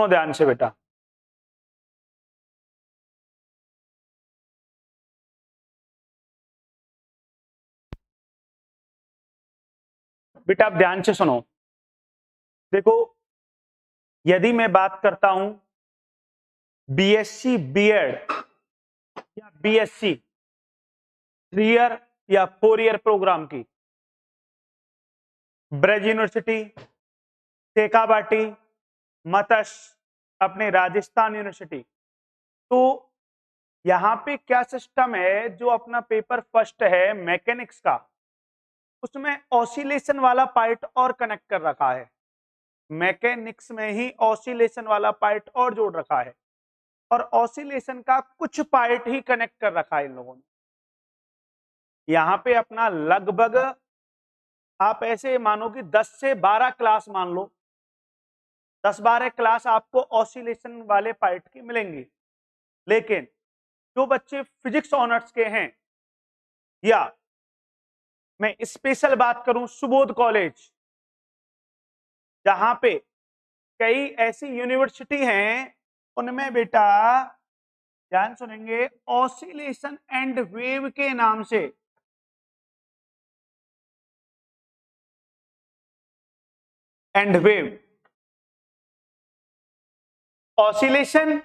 ध्यान से बेटा। बेटा आप ध्यान से सुनो। देखो, यदि मैं बात करता हूं बीएससी बीएड या बीएससी 3 ईयर या 4 ईयर प्रोग्राम की, ब्रज यूनिवर्सिटी, शेखावाटी, मत्स्य अपने राजस्थान यूनिवर्सिटी, तो यहां पे क्या सिस्टम है, जो अपना पेपर फर्स्ट है मैकेनिक्स का, उसमें ऑसिलेशन वाला पार्ट और कनेक्ट कर रखा है। मैकेनिक्स में ही ऑसिलेशन वाला पार्ट और जोड़ रखा है और ऑसिलेशन का कुछ पार्ट ही कनेक्ट कर रखा है इन लोगों ने। यहां पे अपना लगभग आप ऐसे मानो कि 10 से 12 क्लास मान लो, 10-12 क्लास आपको ऑसिलेशन वाले पार्ट की मिलेंगी। लेकिन जो बच्चे फिजिक्स ऑनर्स के हैं, या मैं स्पेशल बात करूं सुबोध कॉलेज, जहां पे कई ऐसी यूनिवर्सिटी हैं, उनमें बेटा ध्यान सुनेंगे ऑसिलेशन एंड वेव के नाम से ऑसिलेशन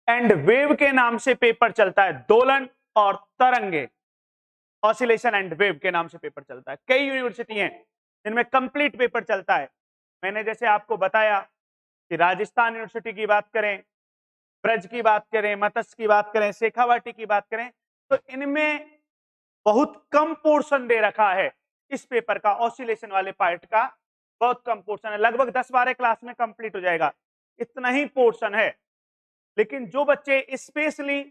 एंड वेव के नाम से पेपर चलता है। दोलन और तरंगे, ऑसिलेशन एंड वेव के नाम से पेपर चलता है। कई यूनिवर्सिटी हैं जिनमें कंप्लीट पेपर चलता है। मैंने जैसे आपको बताया कि राजस्थान यूनिवर्सिटी की बात करें, ब्रज की बात करें, मत्स्य की बात करें, शेखावाटी की बात करें, तो इनमें बहुत कम पोर्शन दे रखा है इस पेपर का, ऑसिलेशन वाले पार्ट का बहुत कम पोर्शन है। लगभग 10-12 क्लास में कंप्लीट हो जाएगा, इतना ही पोर्शन है। लेकिन जो बच्चे स्पेशली,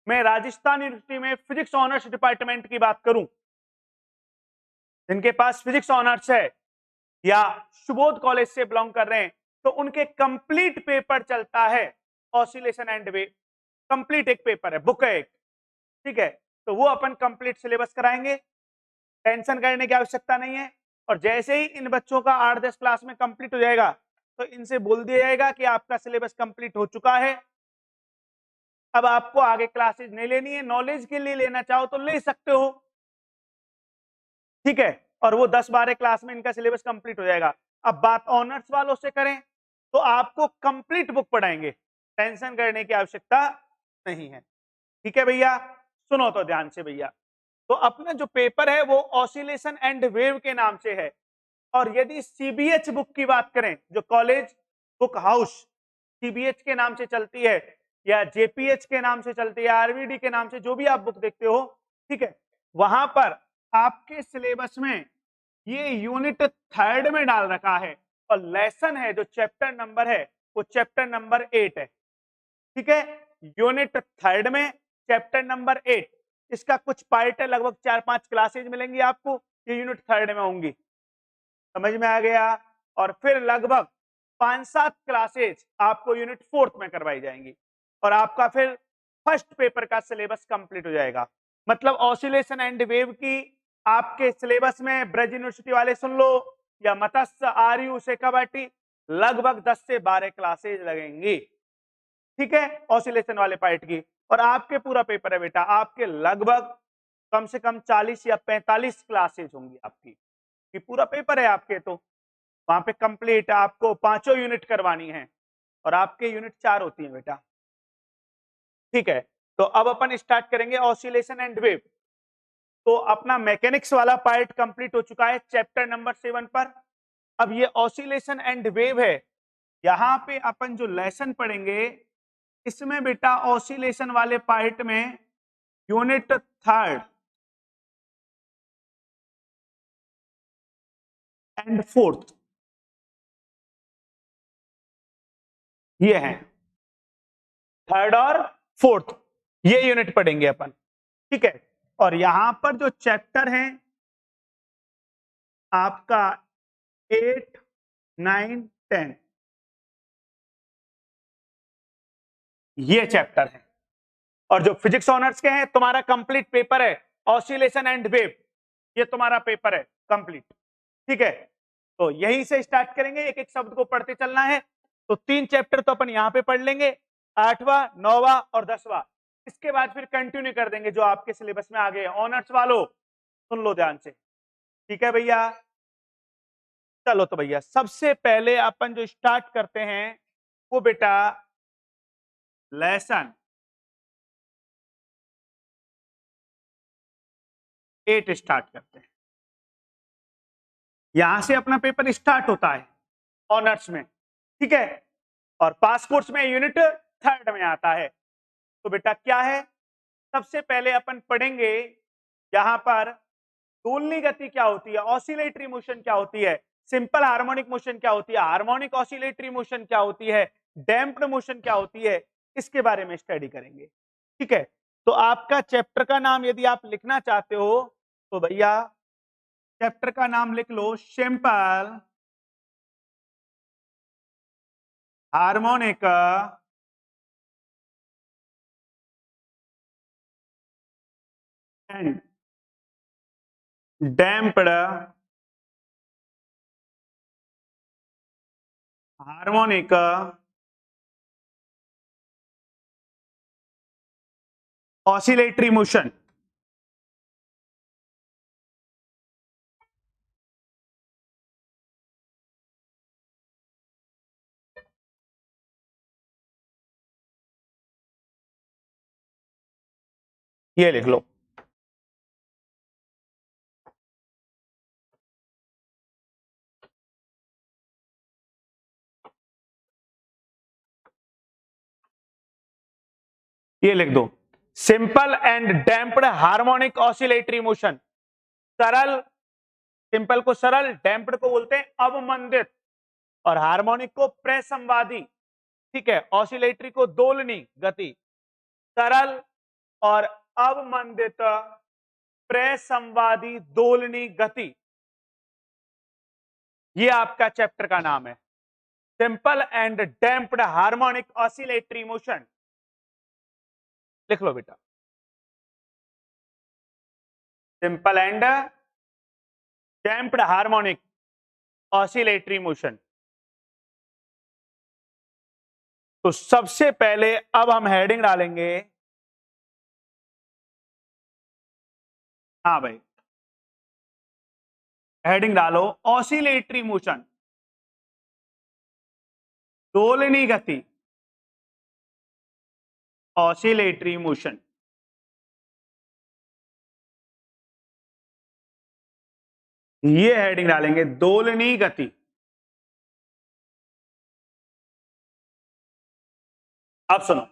मैं राजस्थान यूनिवर्सिटी में फिजिक्स ऑनर्स डिपार्टमेंट की बात करूं, जिनके पास फिजिक्स ऑनर्स है या सुबोध कॉलेज से बिलोंग कर रहे हैं, तो उनके कंप्लीट पेपर चलता है ऑसिलेशन एंड वेव। कंप्लीट एक पेपर है, बुक है एक, ठीक है। तो वो अपन कंप्लीट सिलेबस कराएंगे, टेंशन करने की आवश्यकता नहीं है। और जैसे ही इन बच्चों का 8-10 क्लास में कंप्लीट हो जाएगा, तो इनसे बोल दिया जाएगा कि आपका सिलेबस कंप्लीट हो चुका है, अब आपको आगे क्लासेज नहीं लेनी है, नॉलेज के लिए लेना चाहो तो ले सकते हो, ठीक है। और वो 10-12 क्लास में इनका सिलेबस कंप्लीट हो जाएगा। अब बात ऑनर्स वालों से करें, तो आपको कंप्लीट बुक पढ़ाएंगे, टेंशन करने की आवश्यकता नहीं है, ठीक है भैया। सुनो तो ध्यान से भैया, तो अपना जो पेपर है वो ऑसिलेशन एंड वेव के नाम से है। और यदि सीबीएच बुक की बात करें, जो कॉलेज बुक हाउस सीबीएच के नाम से चलती है, या जेपीएच के नाम से चलती है, आरवीडी के नाम से, जो भी आप बुक देखते हो, ठीक है, वहां पर आपके सिलेबस में ये यूनिट 3rd में डाल रखा है, और लेसन है जो चैप्टर नंबर है वो चैप्टर नंबर 8 है, ठीक है। यूनिट 3rd में चैप्टर नंबर 8, इसका कुछ पार्ट है, लगभग 4-5 क्लासेज मिलेंगी आपको, ये यूनिट 3rd में होंगी, समझ में आ गया। और फिर लगभग 5-7 क्लासेज आपको यूनिट 4th में करवाई जाएंगी, और आपका फिर फर्स्ट पेपर का सिलेबस कंप्लीट हो जाएगा। मतलब ऑसिलेशन एंड वेव की आपके सिलेबस में ब्रज यूनिवर्सिटी वाले सुन लो, या मत्स्य, आरयू, शेखावाटी, लगभग 10 से 12 क्लासेज लगेंगी, ठीक है, ऑसिलेशन वाले पार्ट की। और आपके पूरा पेपर है बेटा, आपके लगभग कम से कम 40 या 45 क्लासेज होंगी आपकी, कि पूरा पेपर है आपके। तो वहां पे कंप्लीट आपको 5 यूनिट करवानी है, और आपके यूनिट 4 होती है बेटा, ठीक है। तो अब अपन स्टार्ट करेंगे ऑसिलेशन एंड वेव। तो अपना मैकेनिक्स वाला पार्ट कंप्लीट हो चुका है चैप्टर नंबर 7 पर। अब ये ऑसिलेशन एंड वेव है, यहां पे अपन जो लेसन पढ़ेंगे, इसमें बेटा ऑसिलेशन वाले पार्ट में यूनिट 3rd एंड 4th ये है, 3rd और 4th ये यूनिट पढ़ेंगे अपन, ठीक है। और यहां पर जो चैप्टर है आपका 8, 9, 10 ये चैप्टर है। और जो फिजिक्स ऑनर्स के हैं, तुम्हारा कंप्लीट पेपर है ऑसिलेशन एंड वेव, ये तुम्हारा पेपर है कंप्लीट, ठीक है। तो यहीं से स्टार्ट करेंगे, एक एक शब्द को पढ़ते चलना है। तो 3 चैप्टर तो अपन यहां पे पढ़ लेंगे, 8वां 9वां और 10वां। इसके बाद फिर कंटिन्यू कर देंगे जो आपके सिलेबस में आ गए। ऑनर्स वालों सुन लो ध्यान से, ठीक है भैया। चलो तो भैया सबसे पहले अपन जो स्टार्ट करते हैं वो बेटा लेसन 8 स्टार्ट करते हैं। यहां से अपना पेपर स्टार्ट होता है ऑनर्स में, ठीक है, और पास कोर्स में यूनिट 3 में आता है। तो बेटा क्या है, सबसे पहले अपन पढ़ेंगे यहां पर दोलनी गति क्या होती है, ऑसिलेटरी मोशन क्या होती है, सिंपल हार्मोनिक मोशन क्या होती है, हार्मोनिक ऑसिलेटरी मोशन क्या होती है, डैम्प्ड मोशन क्या होती है, इसके बारे में स्टडी करेंगे, ठीक है। तो आपका चैप्टर का नाम यदि आप लिखना चाहते हो तो भैया चैप्टर का नाम लिख लो simple harmonic and damped harmonic oscillatory motion. ये लिख लो। ये लिख दो simple and damped harmonic oscillatory motion. सरल, सिंपल को सरल, डैम्प्ड को बोलते हैं अवमंदित, और हार्मोनिक को प्रसंवादी, ठीक है, ऑसिलेटरी को दोलनी गति। सरल और अवमंदित प्रसंवादी दोलनी गति, ये आपका चैप्टर का नाम है, simple and damped harmonic oscillatory motion. लिख लो बेटा simple and damped harmonic oscillatory motion. तो सबसे पहले अब हम हेडिंग डालेंगे, हाँ भाई हेडिंग डालो ऑसिलेटरी मोशन, दोलनी गति, ऑसिलेटरी मोशन। ये हेडिंग डालेंगे दोलनी गति। अब सुनो,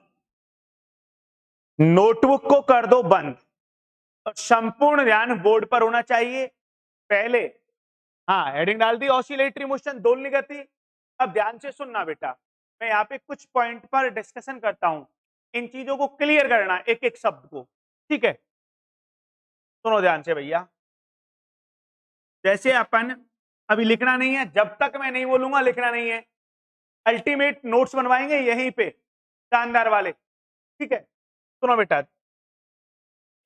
नोटबुक को कर दो बंद और संपूर्ण ध्यान बोर्ड पर होना चाहिए। पहले हाँ हेडिंग डाल दी ऑसिलेटरी मोशन दोलनी गति। अब ध्यान से सुनना बेटा, मैं यहाँ पे कुछ पॉइंट पर डिस्कशन करता हूं, इन चीजों को क्लियर करना एक एक शब्द को, ठीक है। सुनो ध्यान से भैया, जैसे अपन अभी लिखना नहीं है, जब तक मैं नहीं बोलूंगा लिखना नहीं है। अल्टीमेट नोट्स बनवाएंगे यहीं पे शानदार वाले, ठीक है। सुनो बेटा,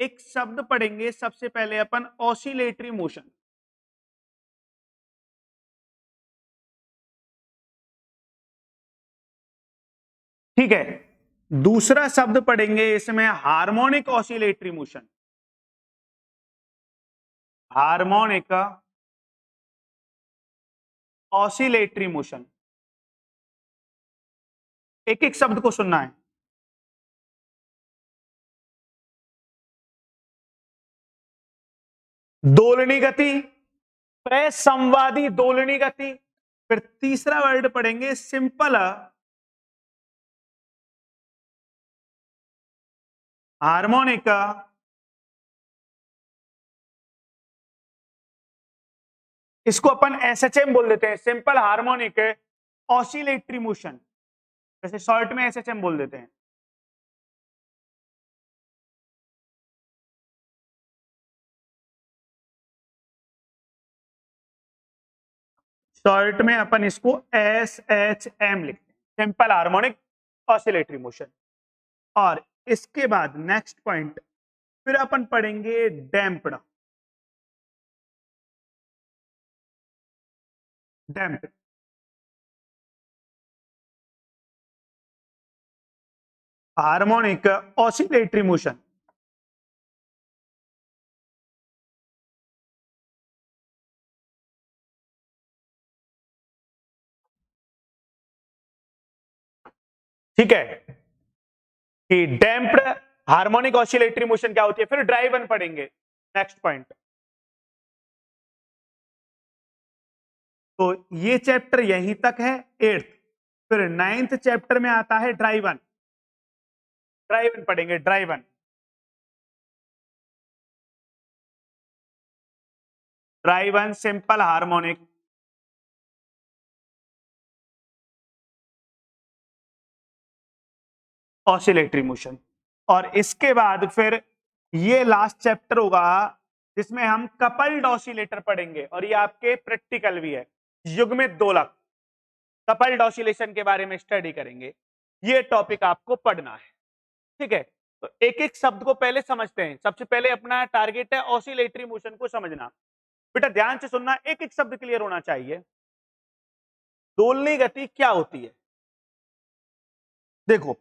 एक शब्द पढ़ेंगे सबसे पहले अपन ऑसिलेटरी मोशन। ठीक है, दूसरा शब्द पढ़ेंगे इसमें harmonic oscillatory motion. Harmonic oscillatory motion, एक एक शब्द को सुनना है। दोलनी गति, प्रसंवादी दोलनी गति। फिर तीसरा वर्ड पढ़ेंगे सिंपल हार्मोनिक इसको अपन एसएचएम बोल देते हैं, सिंपल हार्मोनिक ऑसिलेटरी मोशन, जैसे शॉर्ट में एसएचएम बोल देते हैं। शॉर्ट में अपन इसको एसएचएम लिखते हैं, सिंपल हार्मोनिक ऑसिलेटरी मोशन। और इसके बाद नेक्स्ट पॉइंट फिर अपन पढ़ेंगे damped. Damped harmonic oscillatory motion. ठीक है कि डैम्प्ड हार्मोनिक ऑसिलेटरी मोशन क्या होती है, फिर ड्राई वन पढ़ेंगे नेक्स्ट पॉइंट। तो ये चैप्टर यहीं तक है 8th, फिर 9th चैप्टर में आता है ड्राई वन। ड्राई वन पढ़ेंगे, dry one. Dry one simple harmonic oscillatory motion. और इसके बाद फिर ये लास्ट चैप्टर होगा जिसमें हम कपल्ड ऑसिलेटर पढ़ेंगे, और ये आपके प्रैक्टिकल भी है, युग्मित दोलक कपल्ड ऑसिलेशन के बारे में स्टडी करेंगे। ये टॉपिक आपको पढ़ना है, ठीक है। तो एक एक शब्द को पहले समझते हैं। सबसे पहले अपना टारगेट है ऑसिलेटरी मोशन को समझना। बेटा ध्यान से सुनना, एक एक शब्द क्लियर होना चाहिए। दोलनी गति क्या होती है? देखो,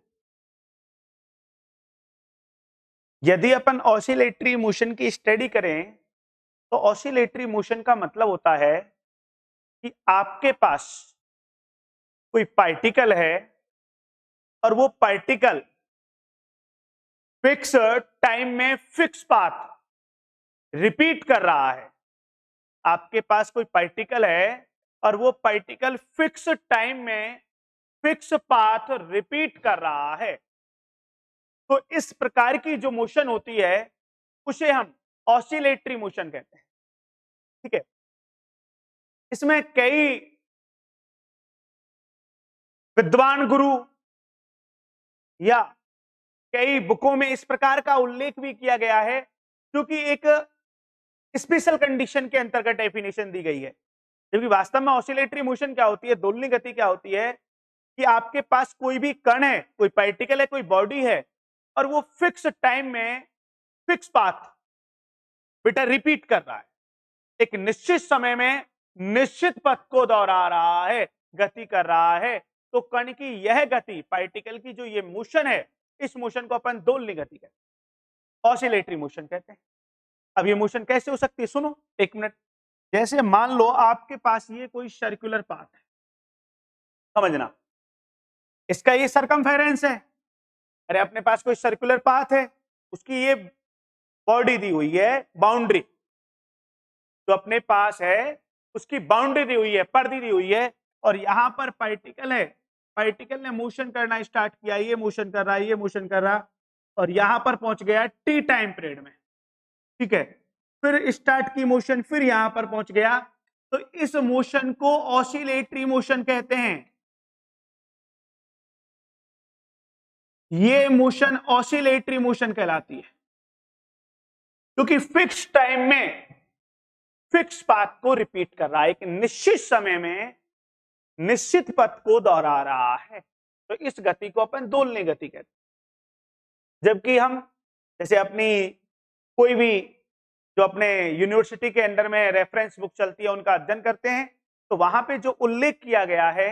यदि अपन ऑसिलेटरी मोशन की स्टडी करें तो ऑसिलेटरी मोशन का मतलब होता है कि आपके पास कोई पार्टिकल है और वो पार्टिकल फिक्स टाइम में फिक्स पाथ रिपीट कर रहा है। आपके पास कोई पार्टिकल है और वो पार्टिकल फिक्स टाइम में फिक्स पाथ रिपीट कर रहा है। तो इस प्रकार की जो मोशन होती है उसे हम ऑसिलेटरी मोशन कहते हैं, ठीक है। इसमें कई विद्वान गुरु या कई बुकों में इस प्रकार का उल्लेख भी किया गया है, क्योंकि एक स्पेशल कंडीशन के अंतर्गत डेफिनेशन दी गई है। जबकि वास्तव में ऑसिलेटरी मोशन क्या होती है, दोलनी गति क्या होती है, कि आपके पास कोई भी कण है, कोई पार्टिकल है, कोई बॉडी है, और वो फिक्स टाइम में फिक्स पाथ बेटा रिपीट कर रहा है, एक निश्चित समय में निश्चित पथ को दोहरा रहा है, गति कर रहा है। तो कण की यह गति, पार्टिकल की जो ये मोशन है, इस मोशन को अपन दोलनी गति कहते हैं, ऑसिलेटरी मोशन कहते हैं। अब ये मोशन कैसे हो सकती है, सुनो एक मिनट। जैसे मान लो आपके पास ये कोई सर्कुलर पाथ है, समझना, इसका ये सरकमफेरेंस है। अरे अपने पास कोई सर्कुलर पाथ है, उसकी ये बॉडी दी हुई है, बाउंड्री जो अपने पास है उसकी बाउंड्री दी हुई है, परिधि दी हुई है, और यहां पर पार्टिकल है, पार्टिकल ने मोशन करना स्टार्ट किया, ये मोशन कर रहा है, ये मोशन कर रहा, और यहां पर पहुंच गया टी टाइम पीरियड में, ठीक है। फिर स्टार्ट की मोशन, फिर यहां पर पहुंच गया, तो इस मोशन को ऑसिलेटरी मोशन कहते हैं। ये मोशन ऑसिलेटरी मोशन कहलाती है, क्योंकि फिक्स टाइम में फिक्स पाथ को रिपीट कर रहा है, एक निश्चित समय में निश्चित पथ को दोहरा रहा है। तो इस गति को अपन दोलनी गति कहते हैं। जबकि हम जैसे अपनी कोई भी जो अपने यूनिवर्सिटी के अंडर में रेफरेंस बुक चलती है उनका अध्ययन करते हैं, तो वहां पे जो उल्लेख किया गया है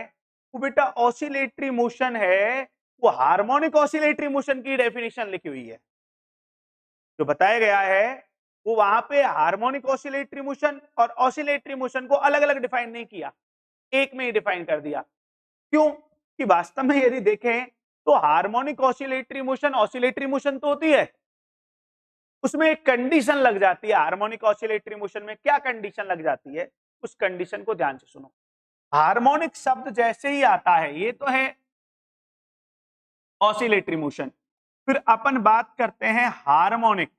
वो बेटा ऑसिलेटरी मोशन है, वो हार्मोनिक ऑसिलेटरी मोशन की डेफिनेशन लिखी हुई है। जो बताया गया है वो वहां पे हार्मोनिक ऑसिलेटरी मोशन और ऑसिलेटरी मोशन को अलग अलग डिफाइन नहीं किया, एक में ही डिफाइन कर दिया। क्यों? कि वास्तव में यदि देखें तो हार्मोनिक ऑसिलेटरी मोशन तो होती है, उसमें एक कंडीशन लग जाती है। हार्मोनिक ऑसिलेटरी मोशन में क्या कंडीशन लग जाती है, उस कंडीशन को ध्यान से सुनो। हार्मोनिक शब्द जैसे ही आता है, ये तो है ऑसिलेटरी मोशन, फिर अपन बात करते हैं हार्मोनिक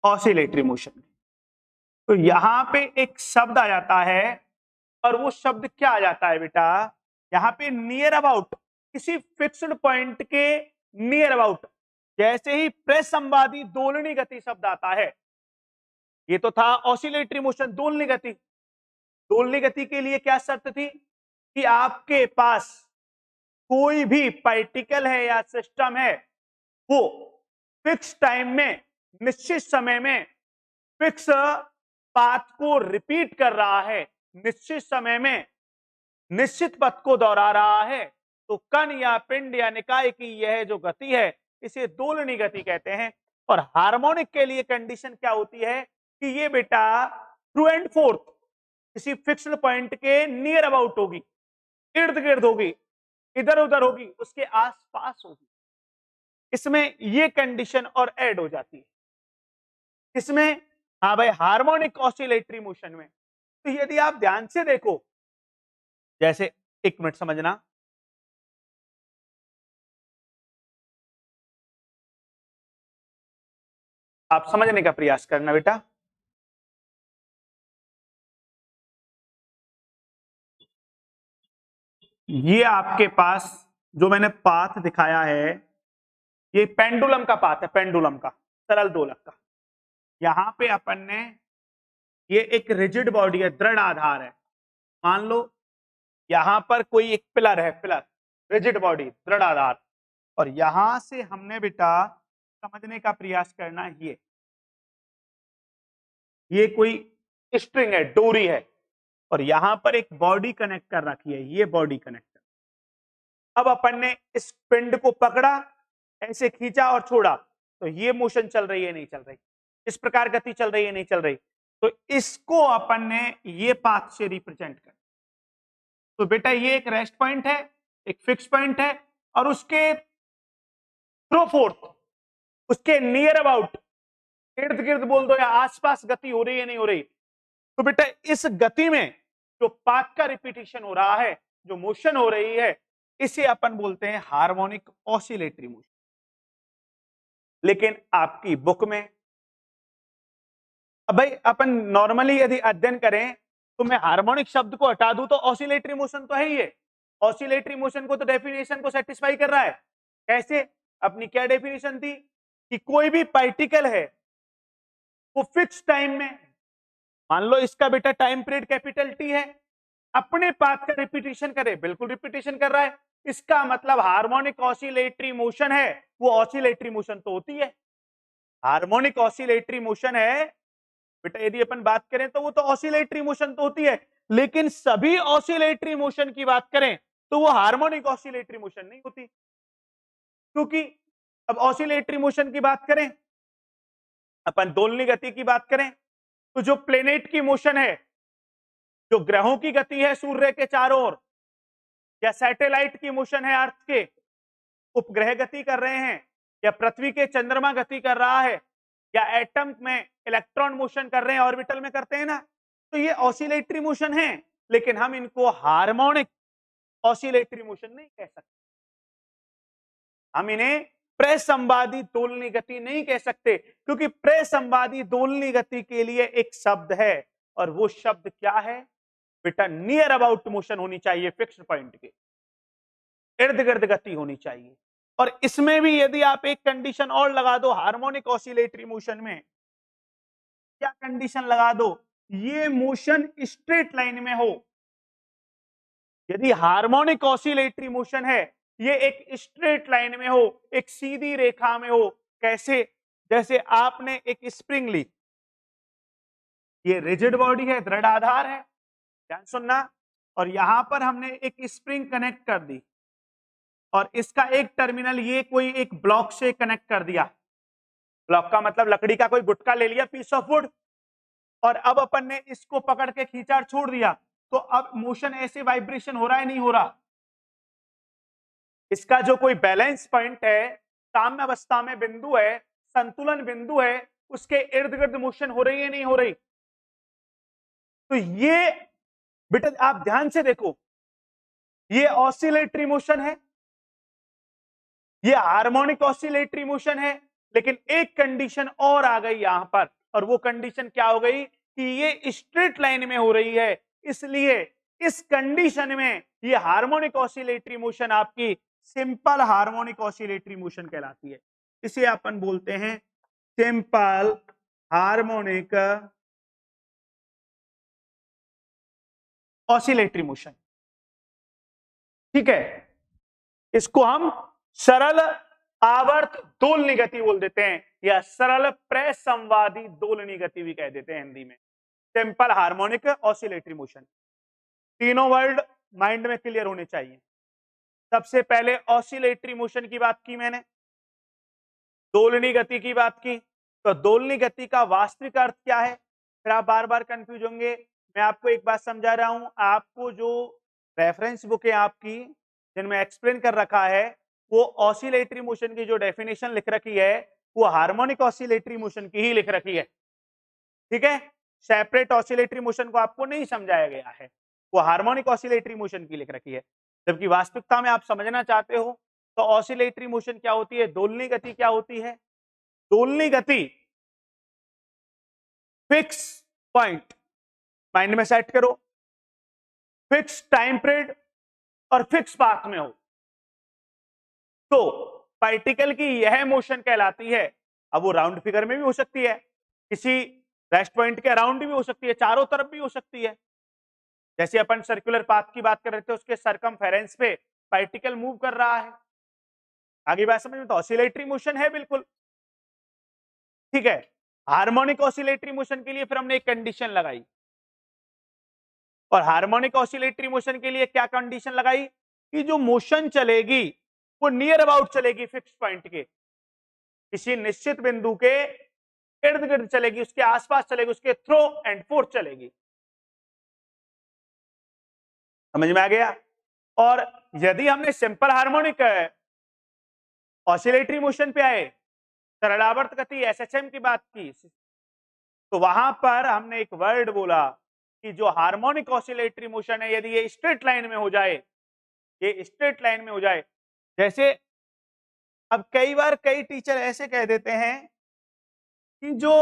ऑसिलेटरी मोशन। तो यहां पे एक शब्द आ जाता है, और वो शब्द क्या आ जाता है बेटा, यहां पे नियर अबाउट, किसी फिक्स्ड पॉइंट के नियर अबाउट, जैसे ही प्रेस संवादी दोलनी गति शब्द आता है, ये तो था ऑसिलेटरी मोशन, दोलनी गति। दोलनी गति के लिए क्या शर्त थी कि आपके पास कोई भी पार्टिकल है या सिस्टम है, वो फिक्स टाइम में निश्चित समय में फिक्स पाथ को रिपीट कर रहा है, निश्चित समय में निश्चित पथ को दोहरा रहा है तो कण या पिंड या निकाय की यह जो गति है इसे दोलनी गति कहते हैं। और हार्मोनिक के लिए कंडीशन क्या होती है कि ये बेटा ट्रू एंड फोर्थ किसी फिक्स्ड पॉइंट के नियर अबाउट होगी, इर्द गिर्द होगी, इधर उधर होगी, उसके आसपास होगी। इसमें ये कंडीशन और ऐड हो जाती है। इसमें हाँ भाई हार्मोनिक ऑसिलेटरी मोशन में। तो यदि आप ध्यान से देखो, जैसे एक मिनट समझना, आप समझने का प्रयास करना बेटा। ये आपके पास जो मैंने पाथ दिखाया है ये पेंडुलम का पाथ है, पेंडुलम का, सरल दोलक का। यहां पे अपन ने ये एक रिजिड बॉडी है, दृढ़ आधार है, मान लो यहां पर कोई एक पिलर है, पिलर रिजिड बॉडी दृढ़ आधार, और यहां से हमने बेटा समझने का प्रयास करना है ये कोई स्ट्रिंग है, डोरी है, और यहां पर एक बॉडी कनेक्ट कर रखी है, ये बॉडी कनेक्टर। अब अपन ने इस पिंड को पकड़ा, ऐसे खींचा और छोड़ा, तो ये मोशन चल रही है नहीं चल रही, इस प्रकार गति चल रही है नहीं चल रही, तो इसको अपन ने ये पाथ से रिप्रेजेंट कर। तो बेटा ये एक रेस्ट पॉइंट है, एक फिक्स पॉइंट है, और उसके थ्रू फोर्थ, उसके नियर अबाउट, इर्द गिर्द बोल दो या आसपास गति हो रही है नहीं हो रही। तो बेटा इस गति में जो पाथ का रिपीटिशन हो रहा है, जो मोशन हो रही है, इसे अपन बोलते हैं हार्मोनिक ऑसिलेटरी मोशन। लेकिन आपकी बुक में अब भाई अपन नॉर्मली यदि अध्ययन करें तो मैं हार्मोनिक शब्द को हटा दूं तो ऑसिलेटरी मोशन तो है ही है। ऑसिलेटरी मोशन को तो डेफिनेशन को सेटिस्फाई कर रहा है। कैसे? अपनी क्या डेफिनेशन थी कि कोई भी पार्टिकल है वो फिक्स टाइम में, मान लो इसका बेटा टाइम पीरियड कैपिटल टी है, अपने पाथ का रिपीटिशन करे, बिल्कुल रिपीटिशन कर रहा है, इसका मतलब हार्मोनिक ऑसिलेटरी मोशन है। वो ऑसिलेटरी मोशन तो होती है, हार्मोनिक ऑसिलेटरी मोशन है बेटा। यदि अपन बात करें तो वो तो ऑसिलेटरी मोशन तो होती है, लेकिन सभी ऑसिलेटरी मोशन की बात करें तो वो हार्मोनिक ऑसिलेटरी मोशन नहीं होती। क्योंकि अब ऑसिलेटरी मोशन की बात करें, अपन दोलनी गति की बात करें, तो जो प्लेनेट की मोशन है, जो ग्रहों की गति है सूर्य के चारों ओर, या सैटेलाइट की मोशन है अर्थ के, उपग्रह गति कर रहे हैं, या पृथ्वी के चंद्रमा गति कर रहा है, या एटम में इलेक्ट्रॉन मोशन कर रहे हैं, ऑर्बिटल में करते हैं ना, तो ये ऑसिलेटरी मोशन है, लेकिन हम इनको हार्मोनिक ऑसिलेटरी मोशन नहीं कह सकते। हम इन्हें प्रसंवादी दोलनी गति नहीं कह सकते, क्योंकि प्रसंवादी दोलनी गति के लिए एक शब्द है, और वो शब्द क्या है बेटा? नियर अबाउट मोशन होनी चाहिए, फिक्स्ड पॉइंट के इर्द गिर्द गति होनी चाहिए। और इसमें भी यदि आप एक कंडीशन और लगा दो हार्मोनिक ऑसिलेटरी मोशन में, क्या कंडीशन लगा दो? ये मोशन स्ट्रेट लाइन में हो। यदि हार्मोनिक ऑसिलेटरी मोशन है, ये एक स्ट्रेट लाइन में हो, एक सीधी रेखा में हो। कैसे? जैसे आपने एक स्प्रिंग ली, ये रिजिड बॉडी है, दृढ़ आधार है, ध्यान सुनना, और यहां पर हमने एक स्प्रिंग कनेक्ट कर दी, और इसका एक टर्मिनल ये कोई एक ब्लॉक से कनेक्ट कर दिया। ब्लॉक का मतलब लकड़ी का कोई गुटका ले लिया, पीस ऑफ वुड, और अब अपन ने इसको पकड़ के खींचा और छोड़ दिया, तो अब मोशन ऐसे वाइब्रेशन हो रहा है नहीं हो रहा? इसका जो कोई बैलेंस पॉइंट है, साम्य अवस्था में बिंदु है, संतुलन बिंदु है, उसके इर्द गिर्द मोशन हो रही है नहीं हो रही? तो ये बेटा आप ध्यान से देखो, ये ऑसिलेटरी मोशन है, ये हार्मोनिक ऑसिलेटरी मोशन है, लेकिन एक कंडीशन और आ गई यहां पर, और वो कंडीशन क्या हो गई कि ये स्ट्रेट लाइन में हो रही है, इसलिए इस कंडीशन में ये हार्मोनिक ऑसिलेटरी मोशन आपकी सिंपल हार्मोनिक ऑसिलेटरी मोशन कहलाती है। इसे अपन बोलते हैं सिंपल हार्मोनिक ऑसिलेटरी मोशन। ठीक है, इसको हम सरल आवर्त दोलनी गति बोल देते हैं, या सरल प्रसंवादी दोलनी गति भी कह देते हैं हिंदी में। Simple harmonic oscillatory motion. तीनों वर्ड माइंड में क्लियर होने चाहिए। सबसे पहले ऑसिलेटरी मोशन की बात की मैंने, दोलनी गति की बात की। तो दोलनी गति का वास्तविक अर्थ क्या है? फिर आप बार बार कंफ्यूज होंगे। मैं आपको एक बात समझा रहा हूं, आपको जो रेफरेंस बुक है आपकी जिनमें एक्सप्लेन कर रखा है, वो ऑसिलेटरी मोशन की जो डेफिनेशन लिख रखी है वो हार्मोनिक ऑसिलेटरी मोशन की ही लिख रखी है। ठीक है, सेपरेट ऑसिलेटरी मोशन को आपको नहीं समझाया गया है, वो हार्मोनिक ऑसिलेटरी मोशन की लिख रखी है। जबकि वास्तविकता में आप समझना चाहते हो तो ऑसिलेटरी मोशन क्या होती है, दोलनी गति क्या होती है? दोलनी गति फिक्स पॉइंट माइंड में सेट करो, फिक्स टाइम पीरियड और फिक्स पाथ में हो तो पार्टिकल की यह मोशन कहलाती है। अब वो राउंड फिगर में भी हो सकती है, किसी रेस्ट पॉइंट के अराउंड भी हो सकती है, चारों तरफ भी हो सकती है। जैसे अपन सर्कुलर पाथ की बात कर रहे थे, उसके सरकमफेरेंस पे पार्टिकल मूव कर रहा है। आगे बात समझ में? तो ऑसिलेटरी मोशन है बिल्कुल। ठीक है, हार्मोनिक ऑसिलेटरी मोशन के लिए फिर हमने एक कंडीशन लगाई, और हार्मोनिक ऑसिलेटरी मोशन के लिए क्या कंडीशन लगाई कि जो मोशन चलेगी वो नियर अबाउट चलेगी, फिक्स पॉइंट के किसी निश्चित बिंदु के इर्द गिर्द चलेगी, उसके आसपास चलेगी, उसके थ्रो एंड फोर्थ चलेगी। समझ में आ गया? और यदि हमने सिंपल हार्मोनिक ऑसिलेटरी मोशन पे आए, सरलावर्त गति एसएचएम की बात की, तो वहां पर हमने एक वर्ड बोला कि जो हार्मोनिक ऑसिलेटरी मोशन है, यदि ये स्ट्रेट लाइन में हो जाए, ये स्ट्रेट लाइन में हो जाए, जैसे अब कई बार कई टीचर ऐसे कह देते हैं कि जो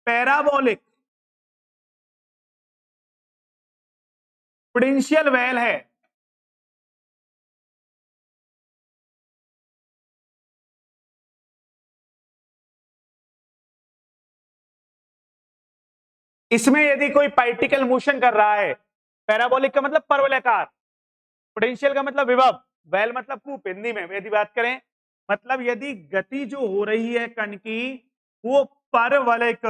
पैराबोलिक पोटेंशियल वेल है, इसमें यदि कोई पार्टिकल मोशन कर रहा है, पैराबोलिक का मतलब परवलयाकार, पोटेंशियल का मतलब विभव, वेल मतलब कूप। हिंदी में यदि बात करें, मतलब यदि गति जो हो रही है कण की वो परवलयिक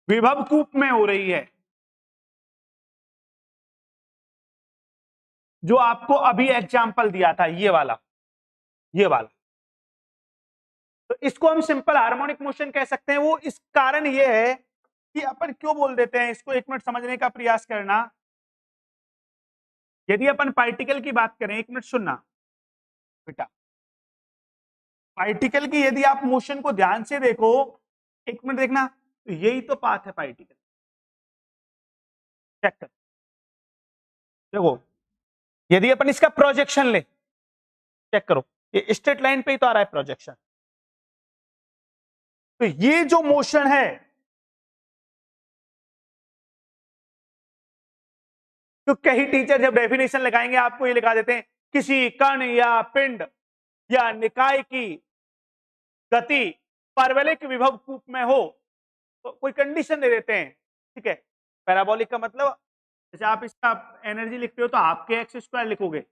विभव कूप में हो रही है, जो आपको अभी एग्जाम्पल दिया था ये वाला, ये वाला, तो इसको हम सिंपल हार्मोनिक मोशन कह सकते हैं। वो इस कारण ये है कि अपन क्यों बोल देते हैं इसको, एक मिनट समझने का प्रयास करना। यदि अपन पार्टिकल की बात करें, एक मिनट सुनना बेटा, पार्टिकल की यदि आप मोशन को ध्यान से देखो, एक मिनट देखना, तो यही तो पाथ है पार्टिकल। चेक कर देखो, यदि अपन इसका प्रोजेक्शन ले, चेक करो, ये स्ट्रेट लाइन पे ही तो आ रहा है प्रोजेक्शन। तो ये जो मोशन है, तो कई टीचर जब डेफिनेशन लगाएंगे आपको ये लिखा देते हैं, किसी कण या पिंड या निकाय की गति परवलयिक विभव कूप में हो, तो कोई कंडीशन दे देते हैं। ठीक है, पैराबोलिक का मतलब जैसे आप इसका एनर्जी लिखते हो तो हाफ के एक्स स्क्वायर लिखोगे,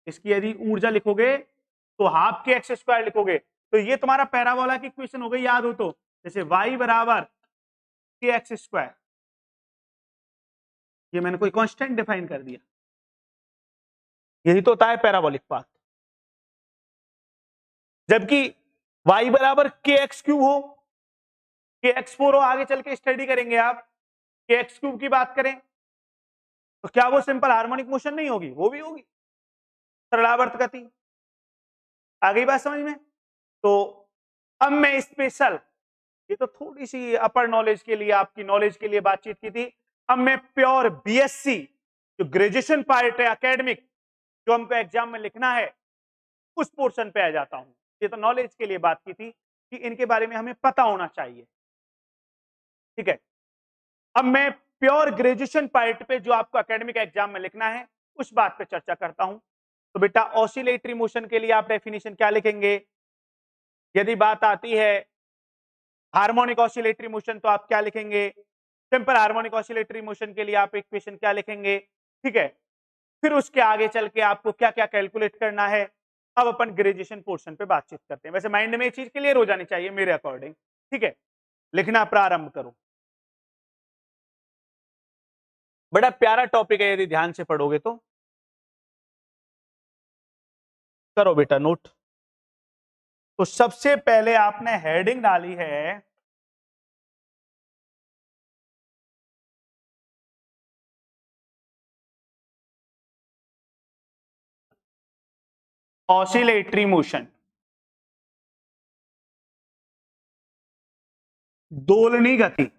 इसकी यदि ऊर्जा लिखोगे तो हाफ के एक्स स्क्वायर लिखोगे, तो ये तुम्हारा पैराबोला की इक्वेशन हो गई, याद हो तो, जैसे y बराबर के एक्स स्क्वायर, ये मैंने कोई कांस्टेंट डिफाइन कर दिया, यही तो होता है पैराबोलिक पाथ। जबकि y बराबर के एक्स क्यूब हो, के एक्स 4 हो, आगे चल के स्टडी करेंगे आप, के एक्स क्यूब की बात करें तो क्या वो सिंपल हार्मोनिक मोशन नहीं होगी? वो भी होगी, सरलावर्त गति। आ गई बात समझ में? तो अब मैं स्पेशल, ये तो थोड़ी सी अपर नॉलेज के लिए, आपकी नॉलेज के लिए बातचीत की थी। अब मैं प्योर बीएससी जो ग्रेजुएशन पार्ट है एकेडमिक, जो हमको एग्जाम में लिखना है, उस पोर्शन पे आ जाता हूं। ये तो नॉलेज के लिए बात की थी कि इनके बारे में हमें पता होना चाहिए। ठीक है, अब मैं प्योर ग्रेजुएशन पार्ट पे जो आपको एकेडमिक एग्जाम में लिखना है उस बात पे चर्चा करता हूं। तो बेटा ऑसिलेटरी मोशन के लिए आप डेफिनेशन क्या लिखेंगे? यदि बात आती है हार्मोनिक ऑसिलेटरी मोशन तो आप क्या लिखेंगे? सिंपल हार्मोनिक ऑसिलेटरी मोशन के लिए आप इक्वेशन क्या लिखेंगे? ठीक है, फिर उसके आगे चल के आपको क्या क्या कैलकुलेट करना है अब अपन ग्रेजुएशन पोर्शन पे बातचीत करते हैं। वैसे माइंड में एक चीज क्लियर हो जानी चाहिए मेरे अकॉर्डिंग, ठीक है। लिखना प्रारंभ करो। बड़ा प्यारा टॉपिक है, यदि ध्यान से पढ़ोगे तो। करो बेटा नोट। तो सबसे पहले आपने हेडिंग डाली है ऑसिलेटरी मोशन, दोलनी गति।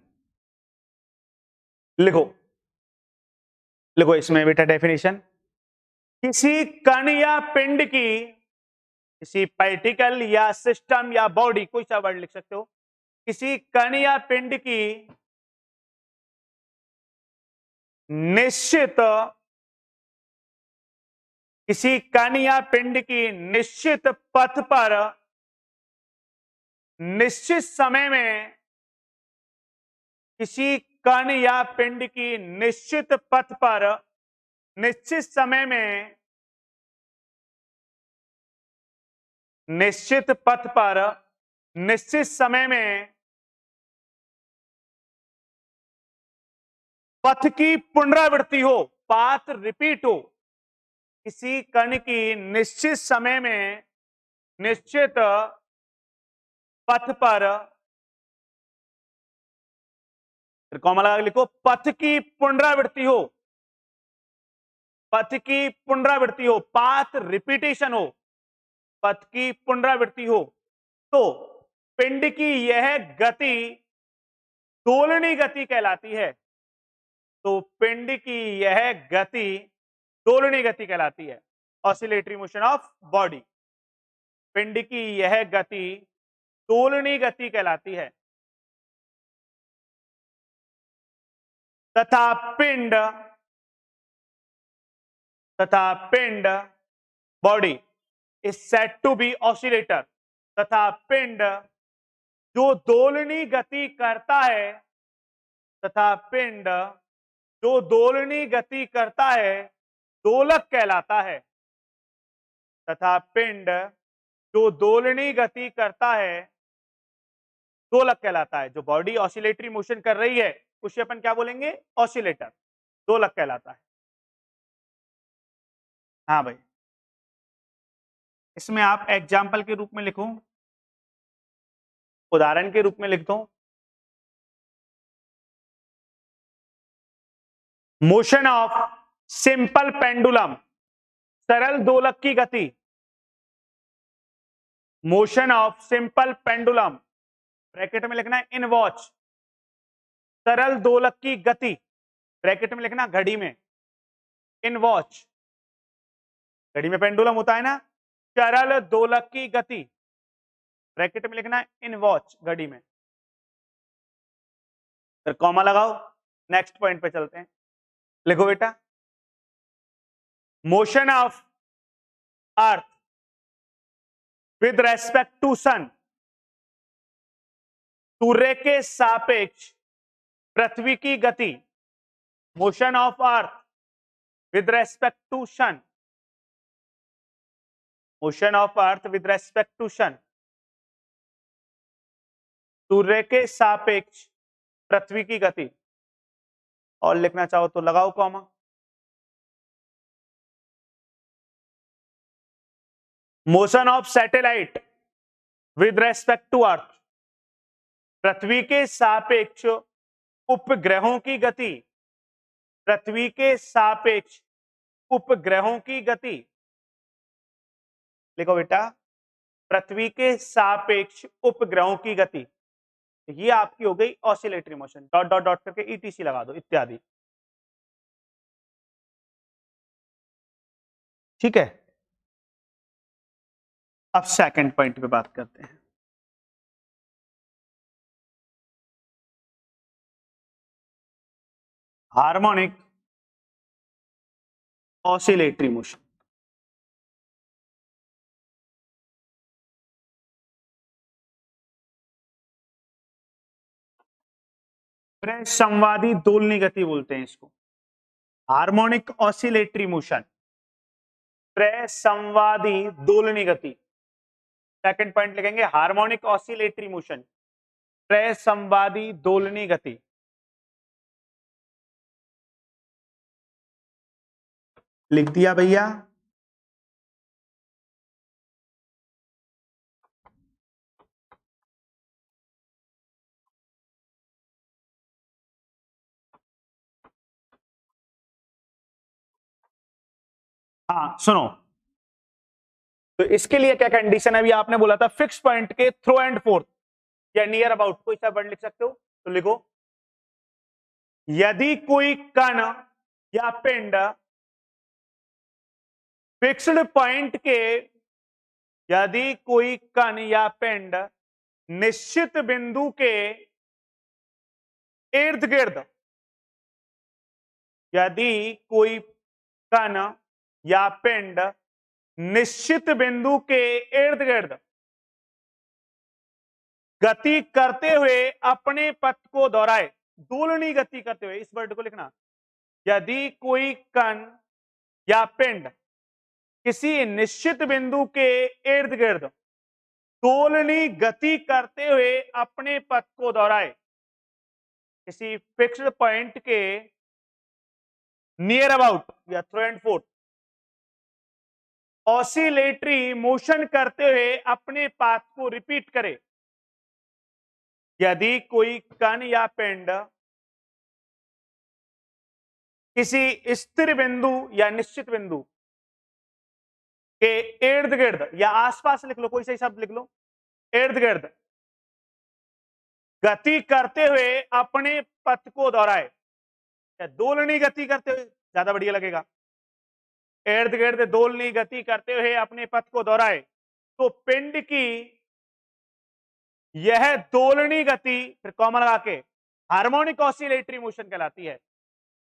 लिखो, लिखो इसमें बेटा डेफिनेशन। किसी कण या पिंड की, किसी पार्टिकल या सिस्टम या बॉडी, कोई सा वर्ड लिख सकते हो, किसी कण या पिंड की निश्चित, किसी कण या पिंड की निश्चित पथ पर निश्चित समय में, किसी कण या पिंड की निश्चित पथ पर निश्चित समय में, निश्चित पथ पर निश्चित समय में पथ की पुनरावृत्ति हो, पाथ रिपीट हो। किसी कण की निश्चित समय में निश्चित पथ पर, कॉमा लगा लिखो, पथ की पुनरावृत्ति हो, पथ की पुनरावृत्ति हो, पाथ रिपीटेशन हो, पथ की पुनरावृत्ति हो, तो पिंड की यह गति दोलनी गति कहलाती है। तो पिंड की यह गति दोलनी गति कहलाती है, ऑसिलेटरी मोशन ऑफ बॉडी। पिंड की यह गति दोलनी गति कहलाती है तथा पिंड, तथा पिंड body is said to be oscillator, तथा पिंड जो दोलनी गति करता है, तथा पिंड जो दोलनी गति करता है दोलक कहलाता है, तथा पिंड जो दोलनी गति करता है दोलक कहलाता है। जो बॉडी ऑसिलेटरी मोशन कर रही है उसे अपन क्या बोलेंगे, ऑसिलेटर, दोलक कहलाता है। हाँ भाई, इसमें आप एग्जाम्पल के रूप में लिखो, उदाहरण के रूप में लिख दो, मोशन ऑफ सिंपल पेंडुलम, सरल दोलक की गति, motion of simple pendulum, bracket में लिखना है इन वॉच, सरल दोलक की गति, ब्रैकेट में लिखना घड़ी में, इन वॉच, घड़ी में पेंडुलम होता है ना, सरल दोलक की गति, ब्रैकेट में लिखना है इन वॉच, घड़ी में, फिर कॉमा लगाओ। नेक्स्ट पॉइंट पे चलते हैं, लिखो बेटा, motion of earth with respect to sun, सूर्य के सापेक्ष पृथ्वी की गति, motion of earth with respect to sun, motion of earth with respect to sun, सूर्य के सापेक्ष पृथ्वी की गति, और लिखना चाहो तो लगाओ comma. Motion of satellite with respect to earth, पृथ्वी के सापेक्ष उपग्रहों की गति, पृथ्वी के सापेक्ष उपग्रहों की गति, लिखो बेटा, पृथ्वी के सापेक्ष उपग्रहों की गति, ये आपकी हो गई oscillatory motion, dot dot dot करके ईटीसी लगा दो, इत्यादि। ठीक है, अब सेकंड पॉइंट पे बात करते हैं। Harmonic oscillatory motion. संवादी दोलनी गति बोलते हैं इसको, हार्मोनिक ऑसिलेटरी मोशन। प्रसंवादी दोलनी गति। सेकंड पॉइंट लिखेंगे हार्मोनिक ऑसिलेटरी मोशन, प्रसंवादी दोलनी गति। लिख दिया भैया। हाँ सुनो, तो इसके लिए क्या कंडीशन है, अभी आपने बोला था फिक्स पॉइंट के थ्रो एंड फोर्थ या नियर अबाउट, कोई सा वर्ड लिख सकते हो तो लिखो। यदि कोई कण या पिंड फिक्स्ड पॉइंट के, यदि कोई कण या पिंड निश्चित बिंदु के इर्द गिर्द, यदि कोई कण या पिंड निश्चित बिंदु के इर्द गिर्द गति करते हुए अपने पथ को दोहराए, दोलनी गति करते हुए, इस वर्ड को लिखना। यदि कोई कण या पिंड किसी निश्चित बिंदु के इर्द गिर्द दोलनी गति करते हुए अपने पथ को दोहराए, किसी फिक्स्ड पॉइंट के नियर अबाउट या throw and forth oscillatory motion करते हुए अपने पाथ को रिपीट करे। यदि कोई कण या पिंड किसी स्थिर बिंदु या निश्चित बिंदु के इर्द गिर्द या आसपास लिख लो, कोई सही शब्द लिख लो, इर्द गिर्द गति करते हुए अपने पथ को दोहराए, या दोलनी गति करते हुए ज्यादा बढ़िया लगेगा, इर्द गिर्द दोलनी गति करते हुए अपने पथ को दोहराए, तो पिंड की यह दोलनी गति, फिर कॉमा लगा के, हार्मोनिक ऑसिलेटरी मोशन कहलाती है।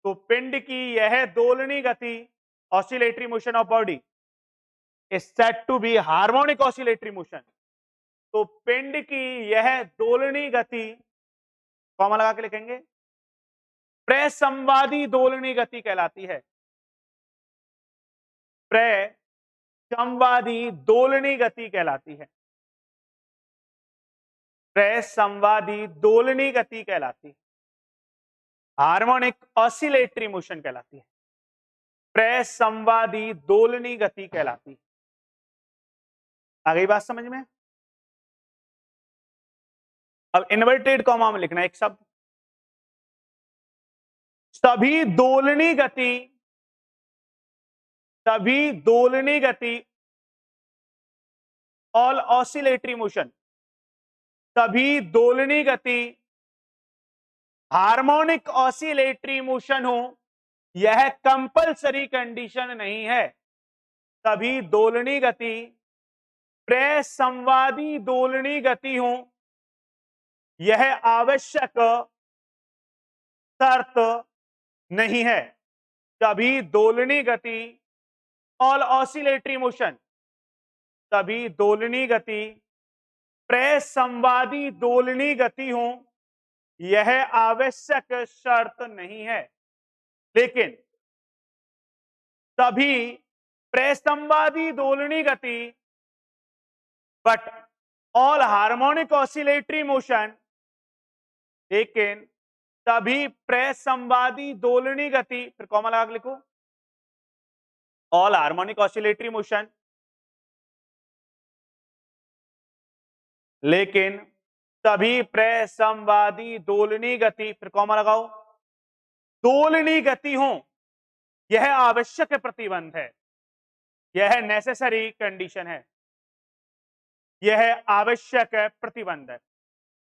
तो पिंड की यह दोलनी गति, oscillatory motion of body is said to be harmonic oscillatory motion. तो पिंड की यह दोलनी गति, कॉमा लगा के लिखेंगे, प्रसंवादी दोलनी गति कहलाती है। प्रसंवादी दोलनी गति कहलाती है, प्रसंवादी दोलनी गति कहलाती है, हार्मोनिक ऑसिलेटरी मोशन कहलाती है, प्रसंवादी दोलनी गति कहलाती है। आ गई बात समझ में? अब इन्वर्टेड कॉमा में लिखना एक शब्द, सभी दोलनी गति, सभी दोलनी गति, ऑल ऑसिलेटरी मोशन, सभी दोलनी गति हार्मोनिक ऑसिलेटरी मोशन हो, यह कंपलसरी कंडीशन नहीं है। सभी दोलनी गति प्रसंवादी दोलनी गति हो, यह आवश्यक शर्त नहीं है। सभी दोलनी गति, ऑल ऑसिलेटरी मोशन, सभी दोलनी गति प्रसंवादी दोलनी गति हो, यह आवश्यक शर्त नहीं है। लेकिन सभी प्रसंवादी दोलनी गति but all harmonic oscillatory motion, लेकिन सभी प्रसंवादी दोलनी गति, फिर कॉमा लगा के लिखो, ऑल हार्मोनिक ऑसिलेटरी मोशन, लेकिन सभी प्रसंवादी दोलनी गति, फिर कॉमा लगाओ, दोलनी गति हो, यह आवश्यक प्रतिबंध है, यह नेसेसरी कंडीशन है, यह आवश्यक प्रतिबंध है।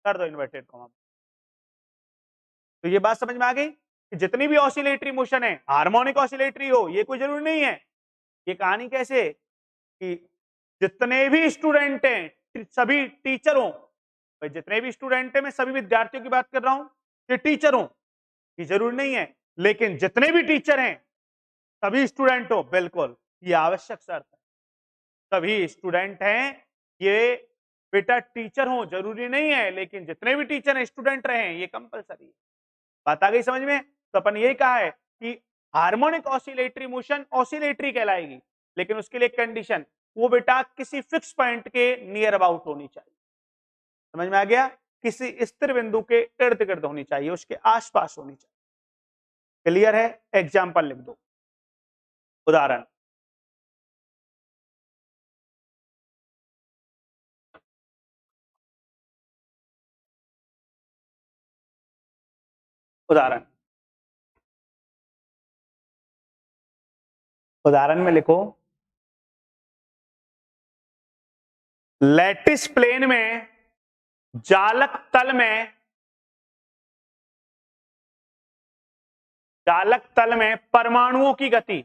कर दो इन्वर्टेड कॉमा। तो ये बात समझ में आ गई कि जितनी भी ऑसिलेटरी मोशन है, हार्मोनिक ऑसिलेटरी हो, ये कोई जरूरी नहीं है। ये कहानी कैसे कि जितने भी स्टूडेंट हैं, सभी टीचर हो, भाई जितने भी स्टूडेंट हैं, मैं सभी विद्यार्थियों की बात कर रहा हूं, ये टीचर हो, ये जरूरी नहीं है। लेकिन जितने भी टीचर हैं सभी स्टूडेंट हो, बिल्कुल ये आवश्यक शर्त है। सभी स्टूडेंट हैं, ये बेटा टीचर हो जरूरी नहीं है, लेकिन जितने भी टीचर हैं स्टूडेंट रहे, ये कंपलसरी है। बात आ गई समझ में? तो अपन यही कहा है कि हार्मोनिक ऑसिलेटरी मोशन ऑसिलेटरी कहलाएगी, लेकिन उसके लिए कंडीशन, वो बेटा किसी फिक्स पॉइंट के नियर अबाउट होनी चाहिए। समझ में आ गया? किसी स्थिर बिंदु के इर्द गिर्द होनी चाहिए, उसके आसपास होनी चाहिए। क्लियर है? एग्जाम्पल लिख दो, उदाहरण। उदाहरण उदाहरण में लिखो, लैटिस प्लेन में जालक तल में परमाणुओं की गति,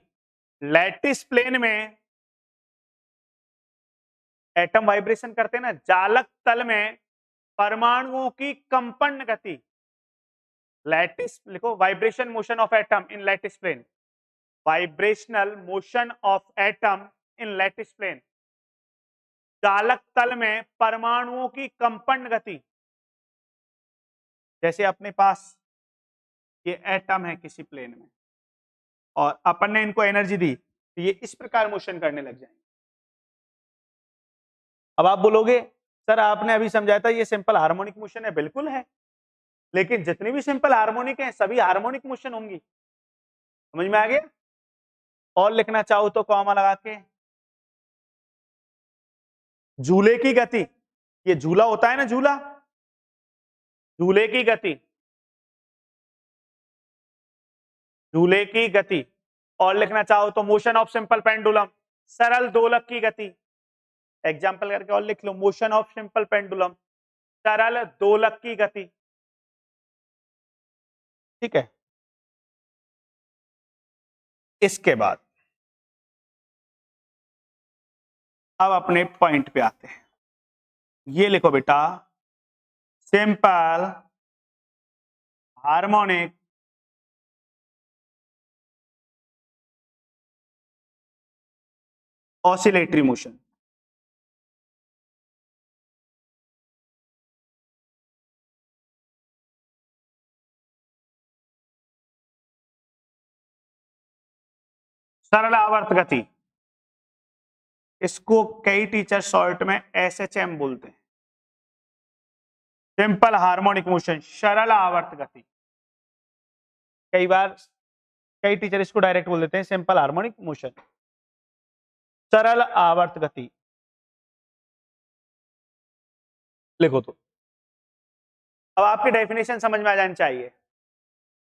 लैटिस प्लेन में एटम वाइब्रेशन करते हैं ना, जालक तल में परमाणुओं की कंपन गति, लैटिस लिखो, vibration motion of atom in lattice plane, vibrational motion of atom in lattice plane, चालक तल में परमाणुओं की कंपन गति। जैसे अपने पास ये एटम है किसी प्लेन में और अपन ने इनको एनर्जी दी, तो ये इस प्रकार मोशन करने लग जाएंगे। अब आप बोलोगे सर आपने अभी समझाया था ये सिंपल हार्मोनिक मोशन है, बिल्कुल है, लेकिन जितनी भी सिंपल हार्मोनिक है सभी हार्मोनिक मोशन होंगी। समझ में आ गया? और लिखना चाहो तो कॉमा लगा के, झूले की गति, ये झूला होता है ना, झूला, झूले की गति, झूले की गति। और लिखना चाहो तो मोशन ऑफ सिंपल पेंडुलम, सरल दोलक की गति। एग्जाम्पल करके और लिख लो, मोशन ऑफ सिंपल पेंडुलम, सरल दोलक की गति। ठीक है, इसके बाद अब अपने पॉइंट पे आते हैं। ये लिखो बेटा, सिंपल हार्मोनिक ऑसिलेटरी मोशन। सरल आवर्त गति, इसको कई टीचर शॉर्ट में एसएचएम बोलते हैं, सिंपल हार्मोनिक मोशन, सरल आवर्त गति। कई बार कई टीचर इसको डायरेक्ट बोल देते हैं सिंपल हार्मोनिक मोशन, सरल आवर्त गति। लिखो तो, अब आपकी डेफिनेशन समझ में आ जानी चाहिए,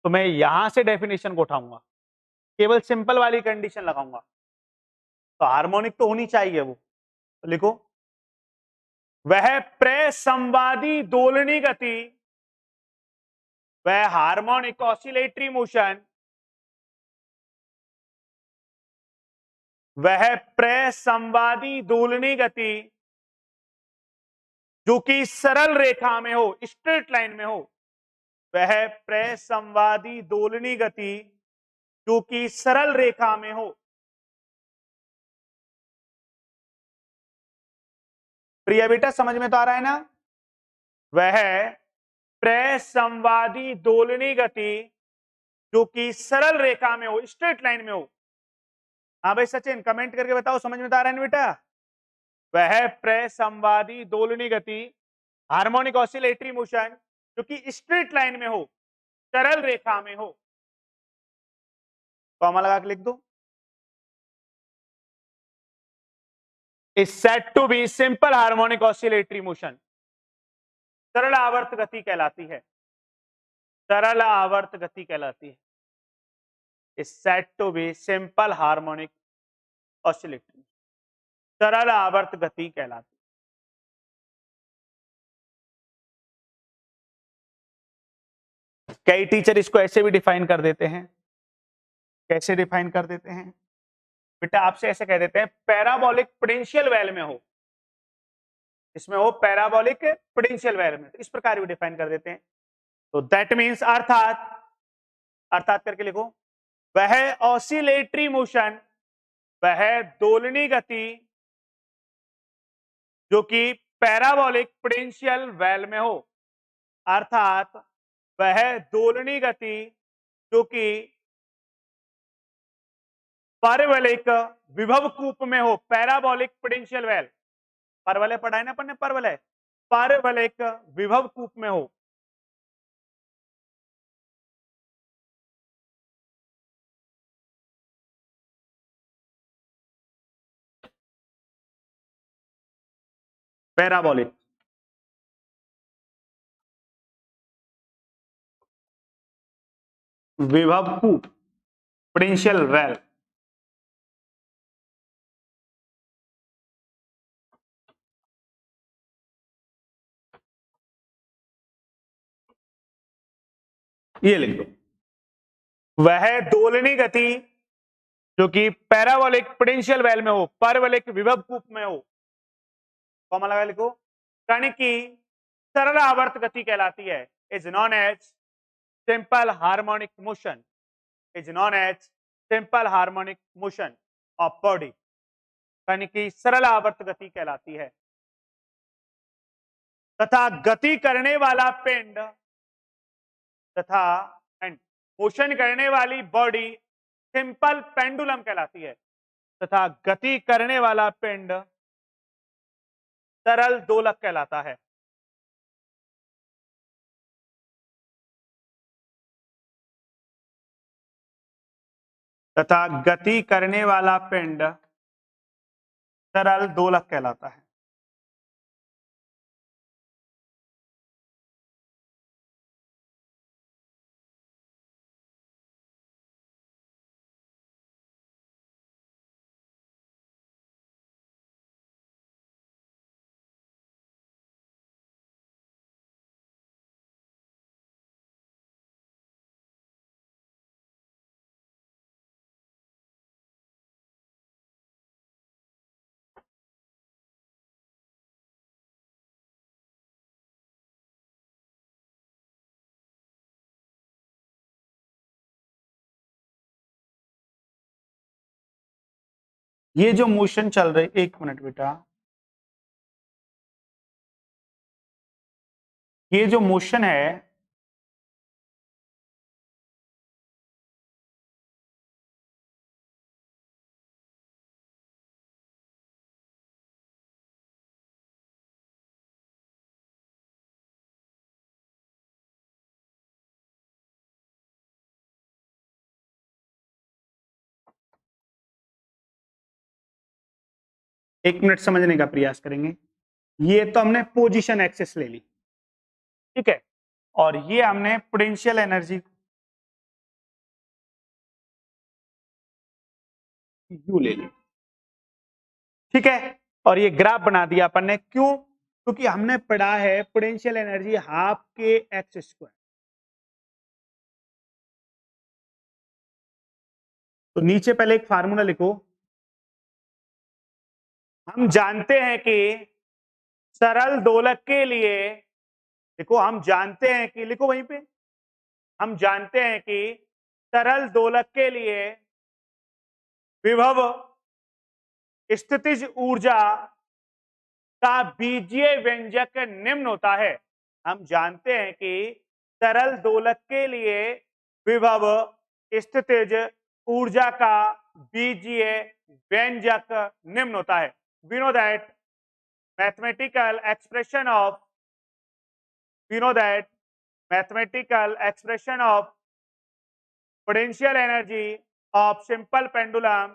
तो मैं यहां से डेफिनेशन को उठाऊंगा, केवल सिंपल वाली कंडीशन लगाऊंगा, तो हार्मोनिक तो होनी चाहिए वो। तो लिखो, वह प्रसंवादी दोलनी गति, वह हार्मोनिक ऑसिलेटरी मोशन, वह प्रसंवादी दोलनी गति जो कि सरल रेखा में हो, स्ट्रेट लाइन में हो, वह प्रसंवादी दोलनी गति जो कि सरल रेखा में हो। प्रिया बेटा समझ में तो आ रहा है ना? वह प्रसंवादी दोलनी गति जो कि सरल रेखा में हो, स्ट्रेट लाइन में हो। हाँ भाई सचिन, कमेंट करके बताओ समझ में तो आ रहा है ना बेटा? वह प्रसंवादी दोलनी गति, हार्मोनिक ऑसिलेटरी मोशन जो कि स्ट्रेट लाइन में हो, सरल रेखा में हो। कॉमा लगा के लिख दो, is said to be simple harmonic oscillatory motion, सरल आवर्त गति कहलाती है, सरल आवर्त गति कहलाती है, is said to be simple harmonic oscillatory, सरल आवर्त गति कहलाती है। कई टीचर इसको ऐसे भी डिफाइन कर देते हैं, कैसे डिफाइन कर देते हैं बेटा? आपसे ऐसे कह देते हैं, पैराबोलिक पोटेंशियल वेल में हो, इसमें हो पैराबोलिक पोटेंशियल वेल में, तो इस प्रकार भी डिफाइन कर देते हैं। तो दैट मींस अर्थात, अर्थात करके लिखो, वह ऑसिलेटरी मोशन, वह दोलनी गति जो कि पैराबोलिक पोटेंशियल वेल में हो, अर्थात वह दोलनी गति जो कि परवलयिक विभव कूप में हो, पैराबोलिक पोटेंशियल वेल, परवलय पढ़ा है ना अपन ने, परवलय, परवलयिक विभव कूप में हो, पैराबोलिक, विभव कूप, पोटेंशियल वेल, ये लिख दो। वह दोलनी गति जो कि पैराबोलिक पोटेंशियल वेल में हो, परवलयिक विभव कूप में हो, कॉमा लगा लिखो, कण की सरल आवर्त गति कहलाती है, is known as simple harmonic motion, is known as simple harmonic motion of body, कण की सरल आवर्त गति कहलाती है। तथा गति करने वाला पिंड तथा मोशन करने वाली बॉडी सिंपल पेंडुलम कहलाती है, तथा गति करने वाला पिंड सरल दोलक कहलाता है। तथा गति करने वाला पिंड सरल दोलक कहलाता है। ये जो मोशन चल रही, एक मिनट बेटा, ये जो मोशन है एक मिनट समझने का प्रयास करेंगे। ये तो हमने पोजीशन एक्सिस ले ली, ठीक है, और ये हमने पोटेंशियल एनर्जी यू ले ली, ठीक है, और ये ग्राफ बना दिया अपन ने, क्यों? क्योंकि हमने पढ़ा है पोटेंशियल एनर्जी हाफ के एक्स स्क्वायर। तो नीचे पहले एक फार्मूला लिखो, हम जानते हैं कि सरल दोलक के लिए, देखो हम जानते हैं कि, लिखो वहीं पे, हम जानते हैं कि सरल दोलक के लिए विभव स्थितिज ऊर्जा का बीजीय व्यंजक निम्न होता है। हम जानते हैं कि सरल दोलक के लिए विभव स्थितिज ऊर्जा का बीजीय व्यंजक निम्न होता है। We know that mathematical expression of, we know that mathematical expression of potential energy of simple pendulum,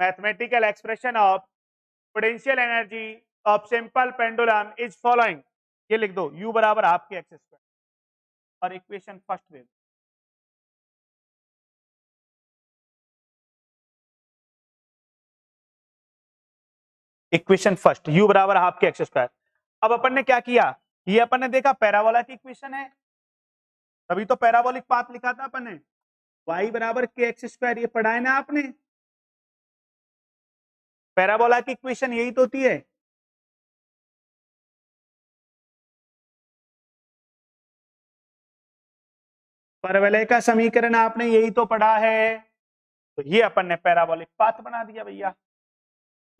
mathematical expression of potential energy of simple pendulum is following। ये लिख दो, u बराबर हाफ के एक्स स्क्वायर, और equation first they दो। Equation first, u बराबर half के x square. अब अपन ने क्या किया, ये अपन ने देखा पैराबोला की इक्वेशन है, तभी तो पैराबोलिक पाथ लिखा था अपन ने, y बराबर के एक्स स्क्वायर, ये पढ़ा है ना आपने, पैराबोला की इक्वेशन यही तो होती है। परवलय का समीकरण आपने यही तो पढ़ा है, तो ये अपन ने पैराबोलिक पाथ बना दिया भैया।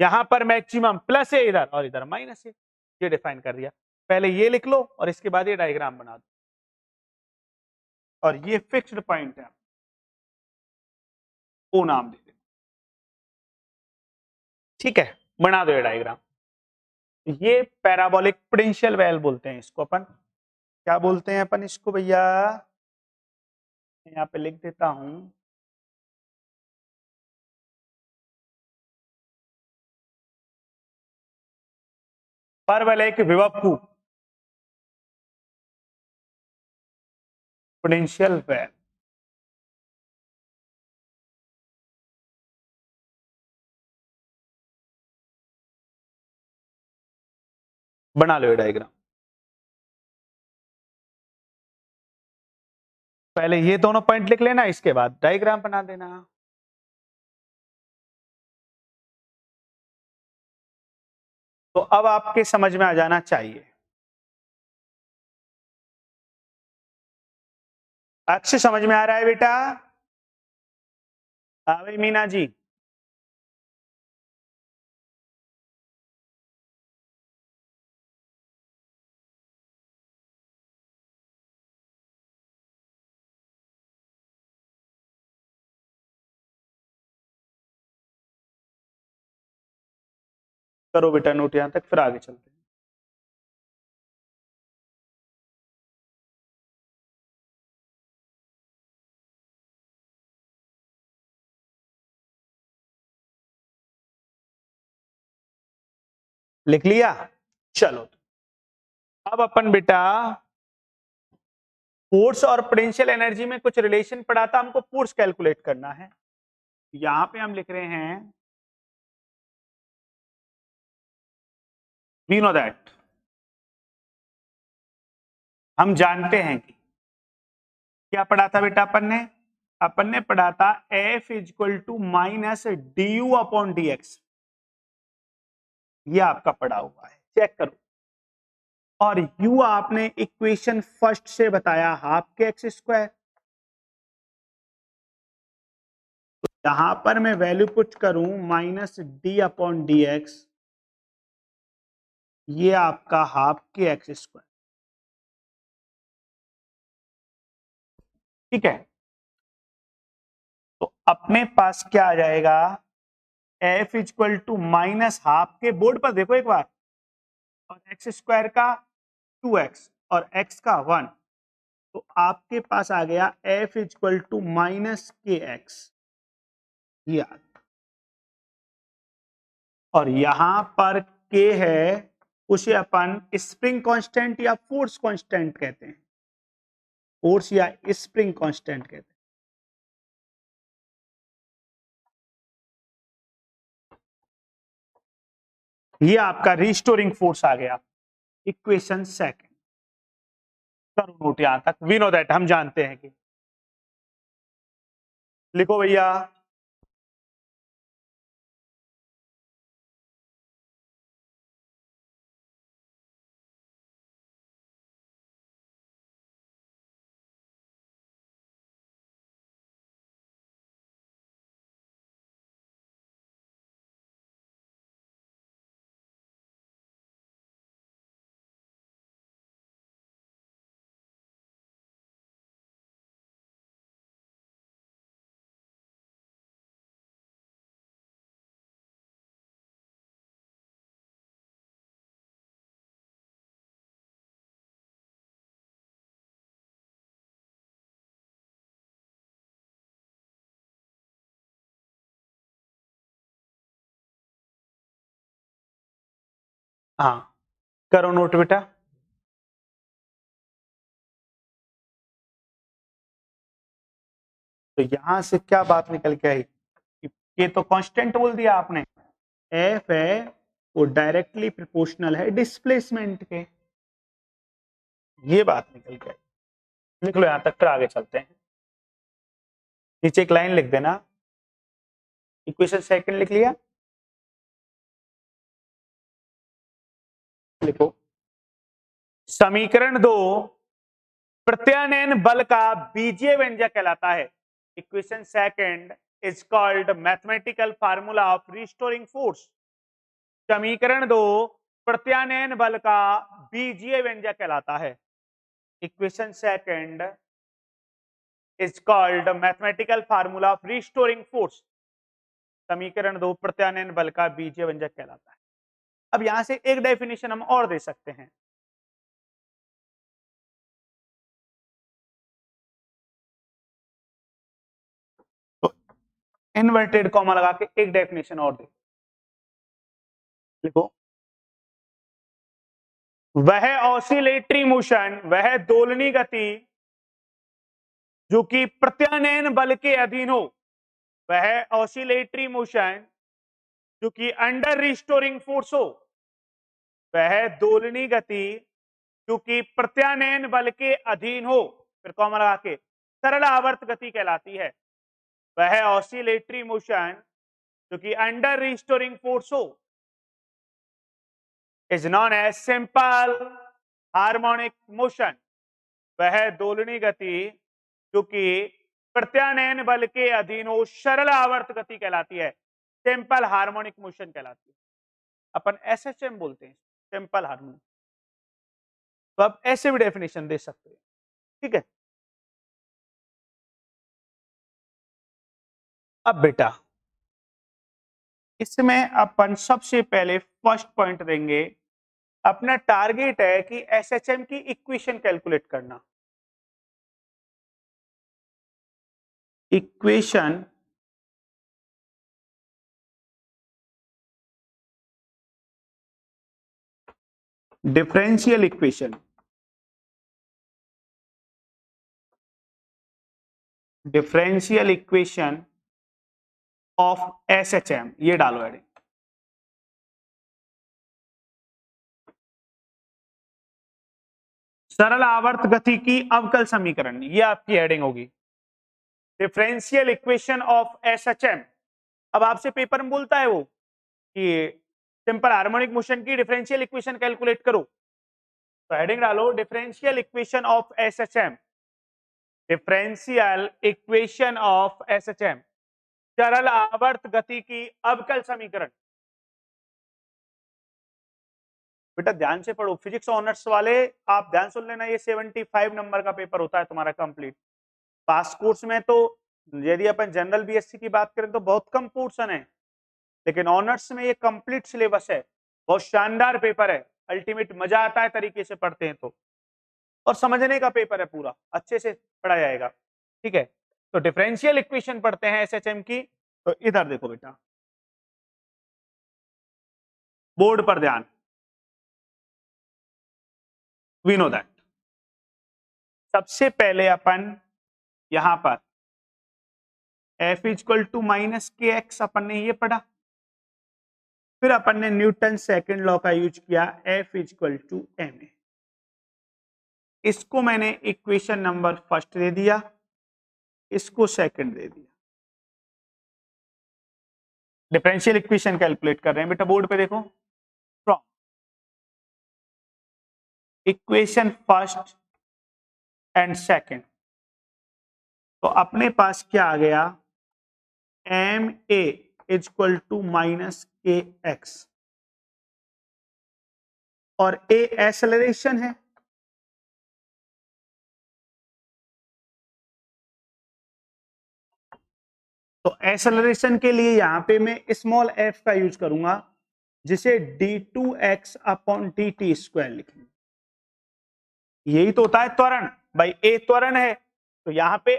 यहां पर मैक्सिमम प्लस है इधर, और इधर माइनस है, ये डिफाइन कर दिया। पहले ये लिख लो और इसके बाद ये डायग्राम बना दो, और ये फिक्स्ड पॉइंट है। ओ नाम दे देना। ठीक है, बना दो ये डायग्राम। ये पैराबोलिक पोटेंशियल वेल बोलते हैं इसको अपन। क्या बोलते हैं अपन इसको भैया? यहाँ पे लिख देता हूं। परवलयिक विभव पोटेंशियल वेल। बना लो ये डायग्राम। पहले ये दोनों पॉइंट लिख लेना, इसके बाद डायग्राम बना देना। तो अब आपके समझ में आ जाना चाहिए। अक्षय समझ में आ रहा है बेटा? हाँ भाई मीना जी। करो बेटा नोट यहां तक, फिर आगे चलते हैं। लिख लिया? चलो अब अपन बेटा फोर्स और पोटेंशियल एनर्जी में कुछ रिलेशन पढ़ा था, हमको फोर्स कैलकुलेट करना है। यहां पे हम लिख रहे हैं वी नो दैट, हम जानते हैं कि क्या पढ़ा था बेटा अपन ने पढ़ा था F equal to minus d u upon d x. ये आपका पढ़ा हुआ है, चेक करो। और u आपने इक्वेशन फर्स्ट से बताया हाफ के एक्स स्क्वायर। यहां पर मैं वैल्यू पुट करूं minus D upon d x, ये आपका हाफ के एक्स स्क्वायर। ठीक है, तो अपने पास क्या आ जाएगा? F equal to minus half के बोर्ड पर देखो एक बार, और एक्स स्क्वायर का 2x और x का 1, तो आपके पास आ गया F equal to minus k x. ये और यहां पर k है, उसे अपन स्प्रिंग कांस्टेंट या फोर्स कांस्टेंट कहते हैं, फोर्स या स्प्रिंग कांस्टेंट कहते हैं। ये आपका रिस्टोरिंग फोर्स आ गया, इक्वेशन सेकंड। करो नोट यहां तक, वी नो दैट, हम जानते हैं कि। लिखो भैया। हाँ, करो नोट बेटा। तो यहां से क्या बात निकल के आई? ये तो कांस्टेंट बोल दिया आपने, एफ है वो डायरेक्टली प्रोपोर्शनल है डिस्प्लेसमेंट के। ये बात निकल के आई, लिख लो यहां तक, फिर आगे चलते हैं। नीचे एक लाइन लिख देना, इक्वेशन सेकंड लिख लिया? लिखो, समीकरण 2 प्रत्यानयन बल का बीजीय व्यंजक कहलाता है। Equation second is called mathematical formula of restoring force. समीकरण 2 प्रत्यानयन बल का बीजीय व्यंजक कहलाता है। Equation second is called mathematical formula of restoring force. समीकरण 2 प्रत्यानयन बल का बीजीय व्यंजक कहलाता है। अब यहां से एक डेफिनेशन हम और दे सकते हैं, तो इन्वर्टेड कॉमा लगा के एक डेफिनेशन और दे, देखो, वह ऑसिलेटरी मोशन, वह दोलनी गति जो कि प्रत्यानयन बल के अधीन हो, वह ऑसिलेटरी मोशन जो कि अंडर रिस्टोरिंग फोर्स हो, वह दोलनी गति जो कि प्रत्यानयन बल के अधीन हो, फिर कॉमा लगा के सरल आवर्त गति कहलाती है। वह ऑसिलेटरी मोशन जो कि अंडर रिस्टोरिंग फोर्स हो is known as simple harmonic motion. वह दोलनी गति जो कि प्रत्यानयन बल के अधीन हो सरल आवर्त गति कहलाती है, सिंपल हार्मोनिक मोशन कहलाती है। अपन एसएचएम बोलते हैं, सिंपल हार्मोनिक। तो आप ऐसे भी डेफिनेशन दे सकते हैं, ठीक है। अब बेटा इसमें अपन सबसे पहले फर्स्ट पॉइंट देंगे, अपना टारगेट है कि एसएचएम की इक्वेशन कैलकुलेट करना। Equation differential equation, differential equation of SHM, ये डालो हेडिंग। सरल आवर्त गति की अवकल समीकरण, ये आपकी हेडिंग होगी, डिफरेंशियल इक्वेशन ऑफ एसएचएम। अब आपसे पेपर में बोलता है वो कि सिंपल हार्मोनिक मोशन की डिफरेंशियल इक्वेशन कैलकुलेट करो, तो हेडिंग डालो differential equation of SHM, differential equation of SHM, सरल आवर्त गति की अवकल समीकरण। बेटा ध्यान से पढ़ो, फिजिक्स ऑनर्स वाले आप ध्यान सुन लेना, ये 75 नंबर का पेपर होता है तुम्हारा कंप्लीट। पास कोर्स में तो यदि अपन जनरल बीएससी की बात करें तो बहुत कम पोर्शन है, लेकिन ऑनर्स में ये कंप्लीट सिलेबस है, बहुत शानदार पेपर है, अल्टीमेट मजा आता है तरीके से पढ़ते हैं तो, और समझने का पेपर है, पूरा अच्छे से पढ़ा जाएगा, ठीक है। तो डिफरेंशियल इक्वेशन पढ़ते हैं एसएचएम की, तो इधर देखो बेटा, बोर्ड पर ध्यान, वी नो दैट। सबसे पहले अपन यहां पर f equal to minus k x अपन ने ये पढ़ा, फिर अपन ने न्यूटन सेकंड लॉ का यूज किया, f equal to m a. इसको मैंने इक्वेशन नंबर फर्स्ट दे दिया, इसको सेकंड दे दिया। डिफरेंशियल इक्वेशन कैलकुलेट कर रहे हैं बेटा, बोर्ड पे देखो, from equation first and second, तो अपने पास क्या आ गया, m a equal to minus k x, और ए एक्सेलरेशन है, तो एक्सेलरेशन के लिए यहां पे मैं स्मॉल एफ का यूज करूंगा, जिसे d2x अपॉन dt स्क्वायर लिखेंगे। यही तो होता है त्वरण, भाई ए त्वरण है, तो यहां पे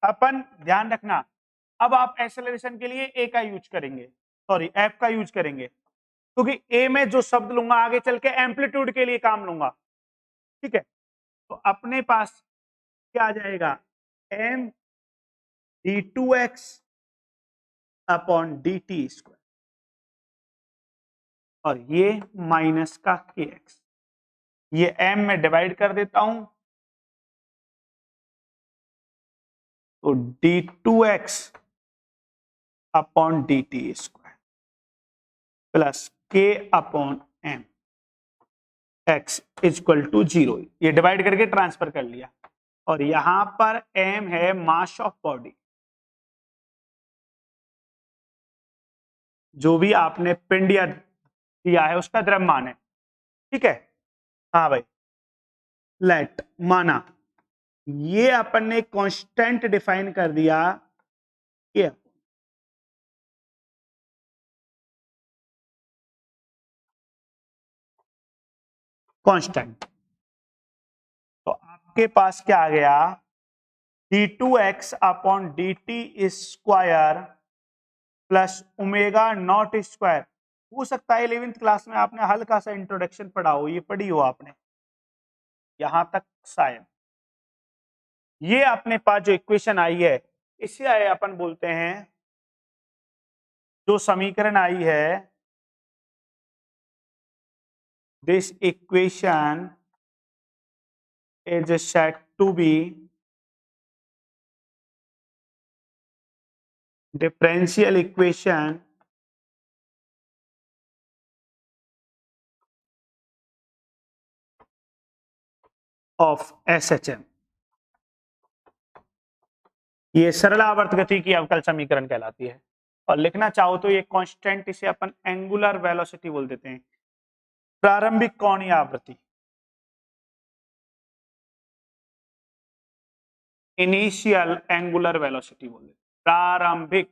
अपन ध्यान रखना, अब आप एक्सेलरेशन के लिए ए का यूज करेंगे, सॉरी एफ का यूज करेंगे, क्योंकि ए में जो शब्द लूंगा आगे चल के एम्पलीट्यूड के लिए काम लूंगा, ठीक है। तो अपने पास क्या आ जाएगा, M d2x upon dt square, और ये माइनस का kx, ये m में डिवाइड कर देता हूं, तो d2x upon dt square plus k upon m x equal to 0, ये डिवाइड करके ट्रांसफर कर लिया, और यहां पर m है मास ऑफ बॉडी, जो भी आपने पिंड या दिया है उसका द्रव्यमान है, ठीक है। हाँ भाई, लेट माना ये अपन ने कांस्टेंट डिफाइन कर दिया, ये कांस्टेंट। तो आपके पास क्या आ गया, d2x upon dt square plus omega naught square. हो सकता है 11th क्लास में आपने हल्का सा इंट्रोडक्शन पढ़ा हो, ये पढ़ी हो आपने यहां तक शायद। ये अपने पास जो इक्वेशन आई है इसे आए अपन बोलते हैं, जो समीकरण आई है, this equation is said to be differential equation of SHM। ये सरल आवर्त गति की अवकल समीकरण कहलाती है, और लिखना चाहो तो ये कांस्टेंट, इसे अपन एंगुलर वेलोसिटी बोल देते हैं, प्रारंभिक कोणीय आवृत्ति, इनिशियल एंगुलर वेलोसिटी बोल देते हैं, प्रारंभिक।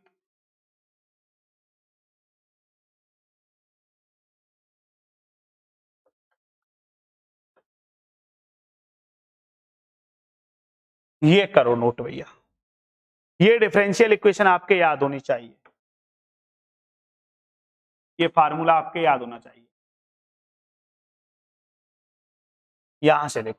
ये करो नोट भैया, ये डिफरेंशियल इक्वेशन आपके याद होनी चाहिए, ये फार्मूला आपके याद होना चाहिए। यहां से देखो,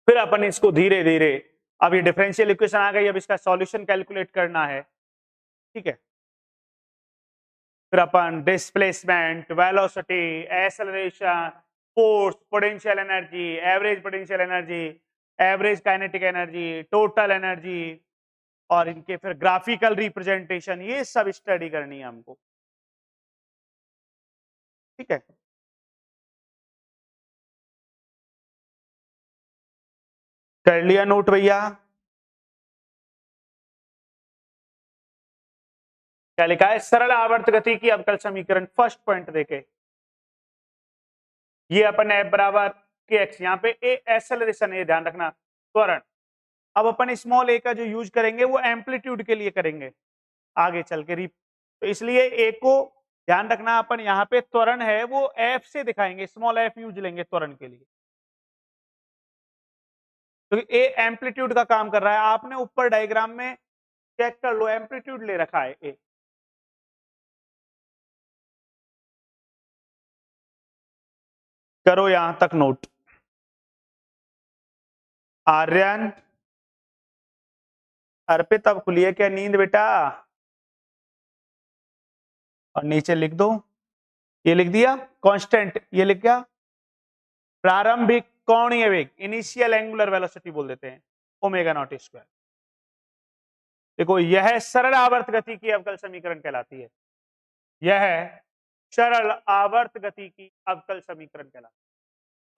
फिर अपन इसको धीरे धीरे, अब ये डिफरेंशियल इक्वेशन आ गई, अब इसका सॉल्यूशन कैलकुलेट करना है, ठीक है। फिर अपन displacement, velocity, acceleration, force, potential energy, average potential energy, average kinetic energy, total energy, और इनके फिर ग्राफिकल रिप्रेजेंटेशन, ये सब स्टडी करनी है हमको, ठीक है। कर लिया नोट भैया? क्या लिखा है, सरल आवर्त गति की अवकल समीकरण, फर्स्ट पॉइंट देखे, ये अपन एफ बराबर के एक्स, यहाँ पे ए एक्सेलरेशन है, ध्यान रखना, त्वरण। अब अपन स्मॉल ए का जो यूज करेंगे वो एम्पलीट्यूड के लिए करेंगे आगे चल के, तो इसलिए ए को ध्यान रखना, अपन यहाँ पे त्वरण है वो एफ से दिखाएंगे, स्मॉल एफ यूज लेंगे त्वरण के लिए, तो ए एम्पलीट्यूड का काम कर रहा है। आपने ऊपर डायग्राम में चेक कर लो, एम्पलीट्यूड ले रखा है ए। करो यहां तक नोट। आर्यन, अर्पित, अब खुलिए क्या नींद बेटा? और नीचे लिख दो, ये लिख दिया कांस्टेंट, ये लिख गया प्रारंभिक कोणीय वेग, इनिशियल एंगुलर वेलोसिटी बोल देते हैं, ओमेगा नॉट स्क्वायर। देखो यह सरल आवर्त गति की अवकल समीकरण कहलाती है, यह सरल आवर्त गति की अवकल समीकरण कहलाती है,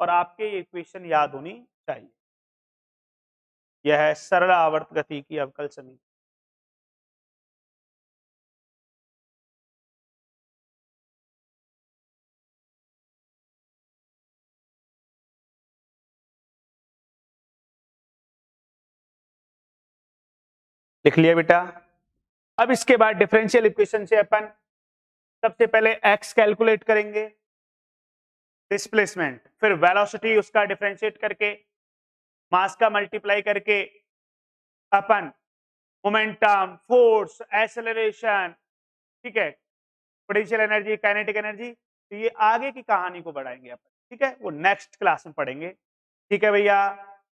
और आपके ये इक्वेशन याद होनी चाहिए, यह सरल आवर्त गति की अवकल समीकरण। लिख लिया बेटा? अब इसके बाद डिफरेंशियल इक्वेशन से अपन सबसे पहले एक्स कैलकुलेट करेंगे, डिस्प्लेसमेंट, फिर वेलोसिटी उसका डिफरेंशिएट करके, मास का मल्टीप्लाई करके अपन मोमेंटम, फोर्स, एक्सेलरेशन, ठीक है, पोटेंशियल एनर्जी, काइनेटिक एनर्जी, तो ये आगे की कहानी को बढ़ाएंगे अपन, ठीक है, वो नेक्स्ट क्लास में पढ़ेंगे, ठीक है भैया।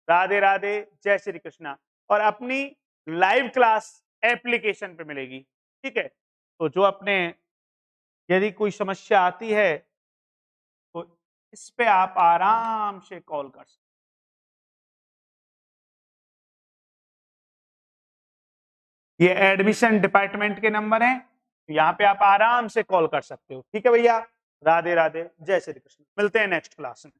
राधे राधे, जय श्री कृष्णा। और अपनी लाइव क्लास एप्लीकेशन पे मिलेगी, ठीक है। तो जो अपने, यदि कोई समस्या आती है तो इस पे आप आराम से कॉल कर सकते, ये एडमिशन डिपार्टमेंट के नंबर हैं, यहाँ पे आप आराम से कॉल कर सकते हो, ठीक है भैया। राधे राधे, जय श्री कृष्ण, मिलते हैं नेक्स्ट क्लास में।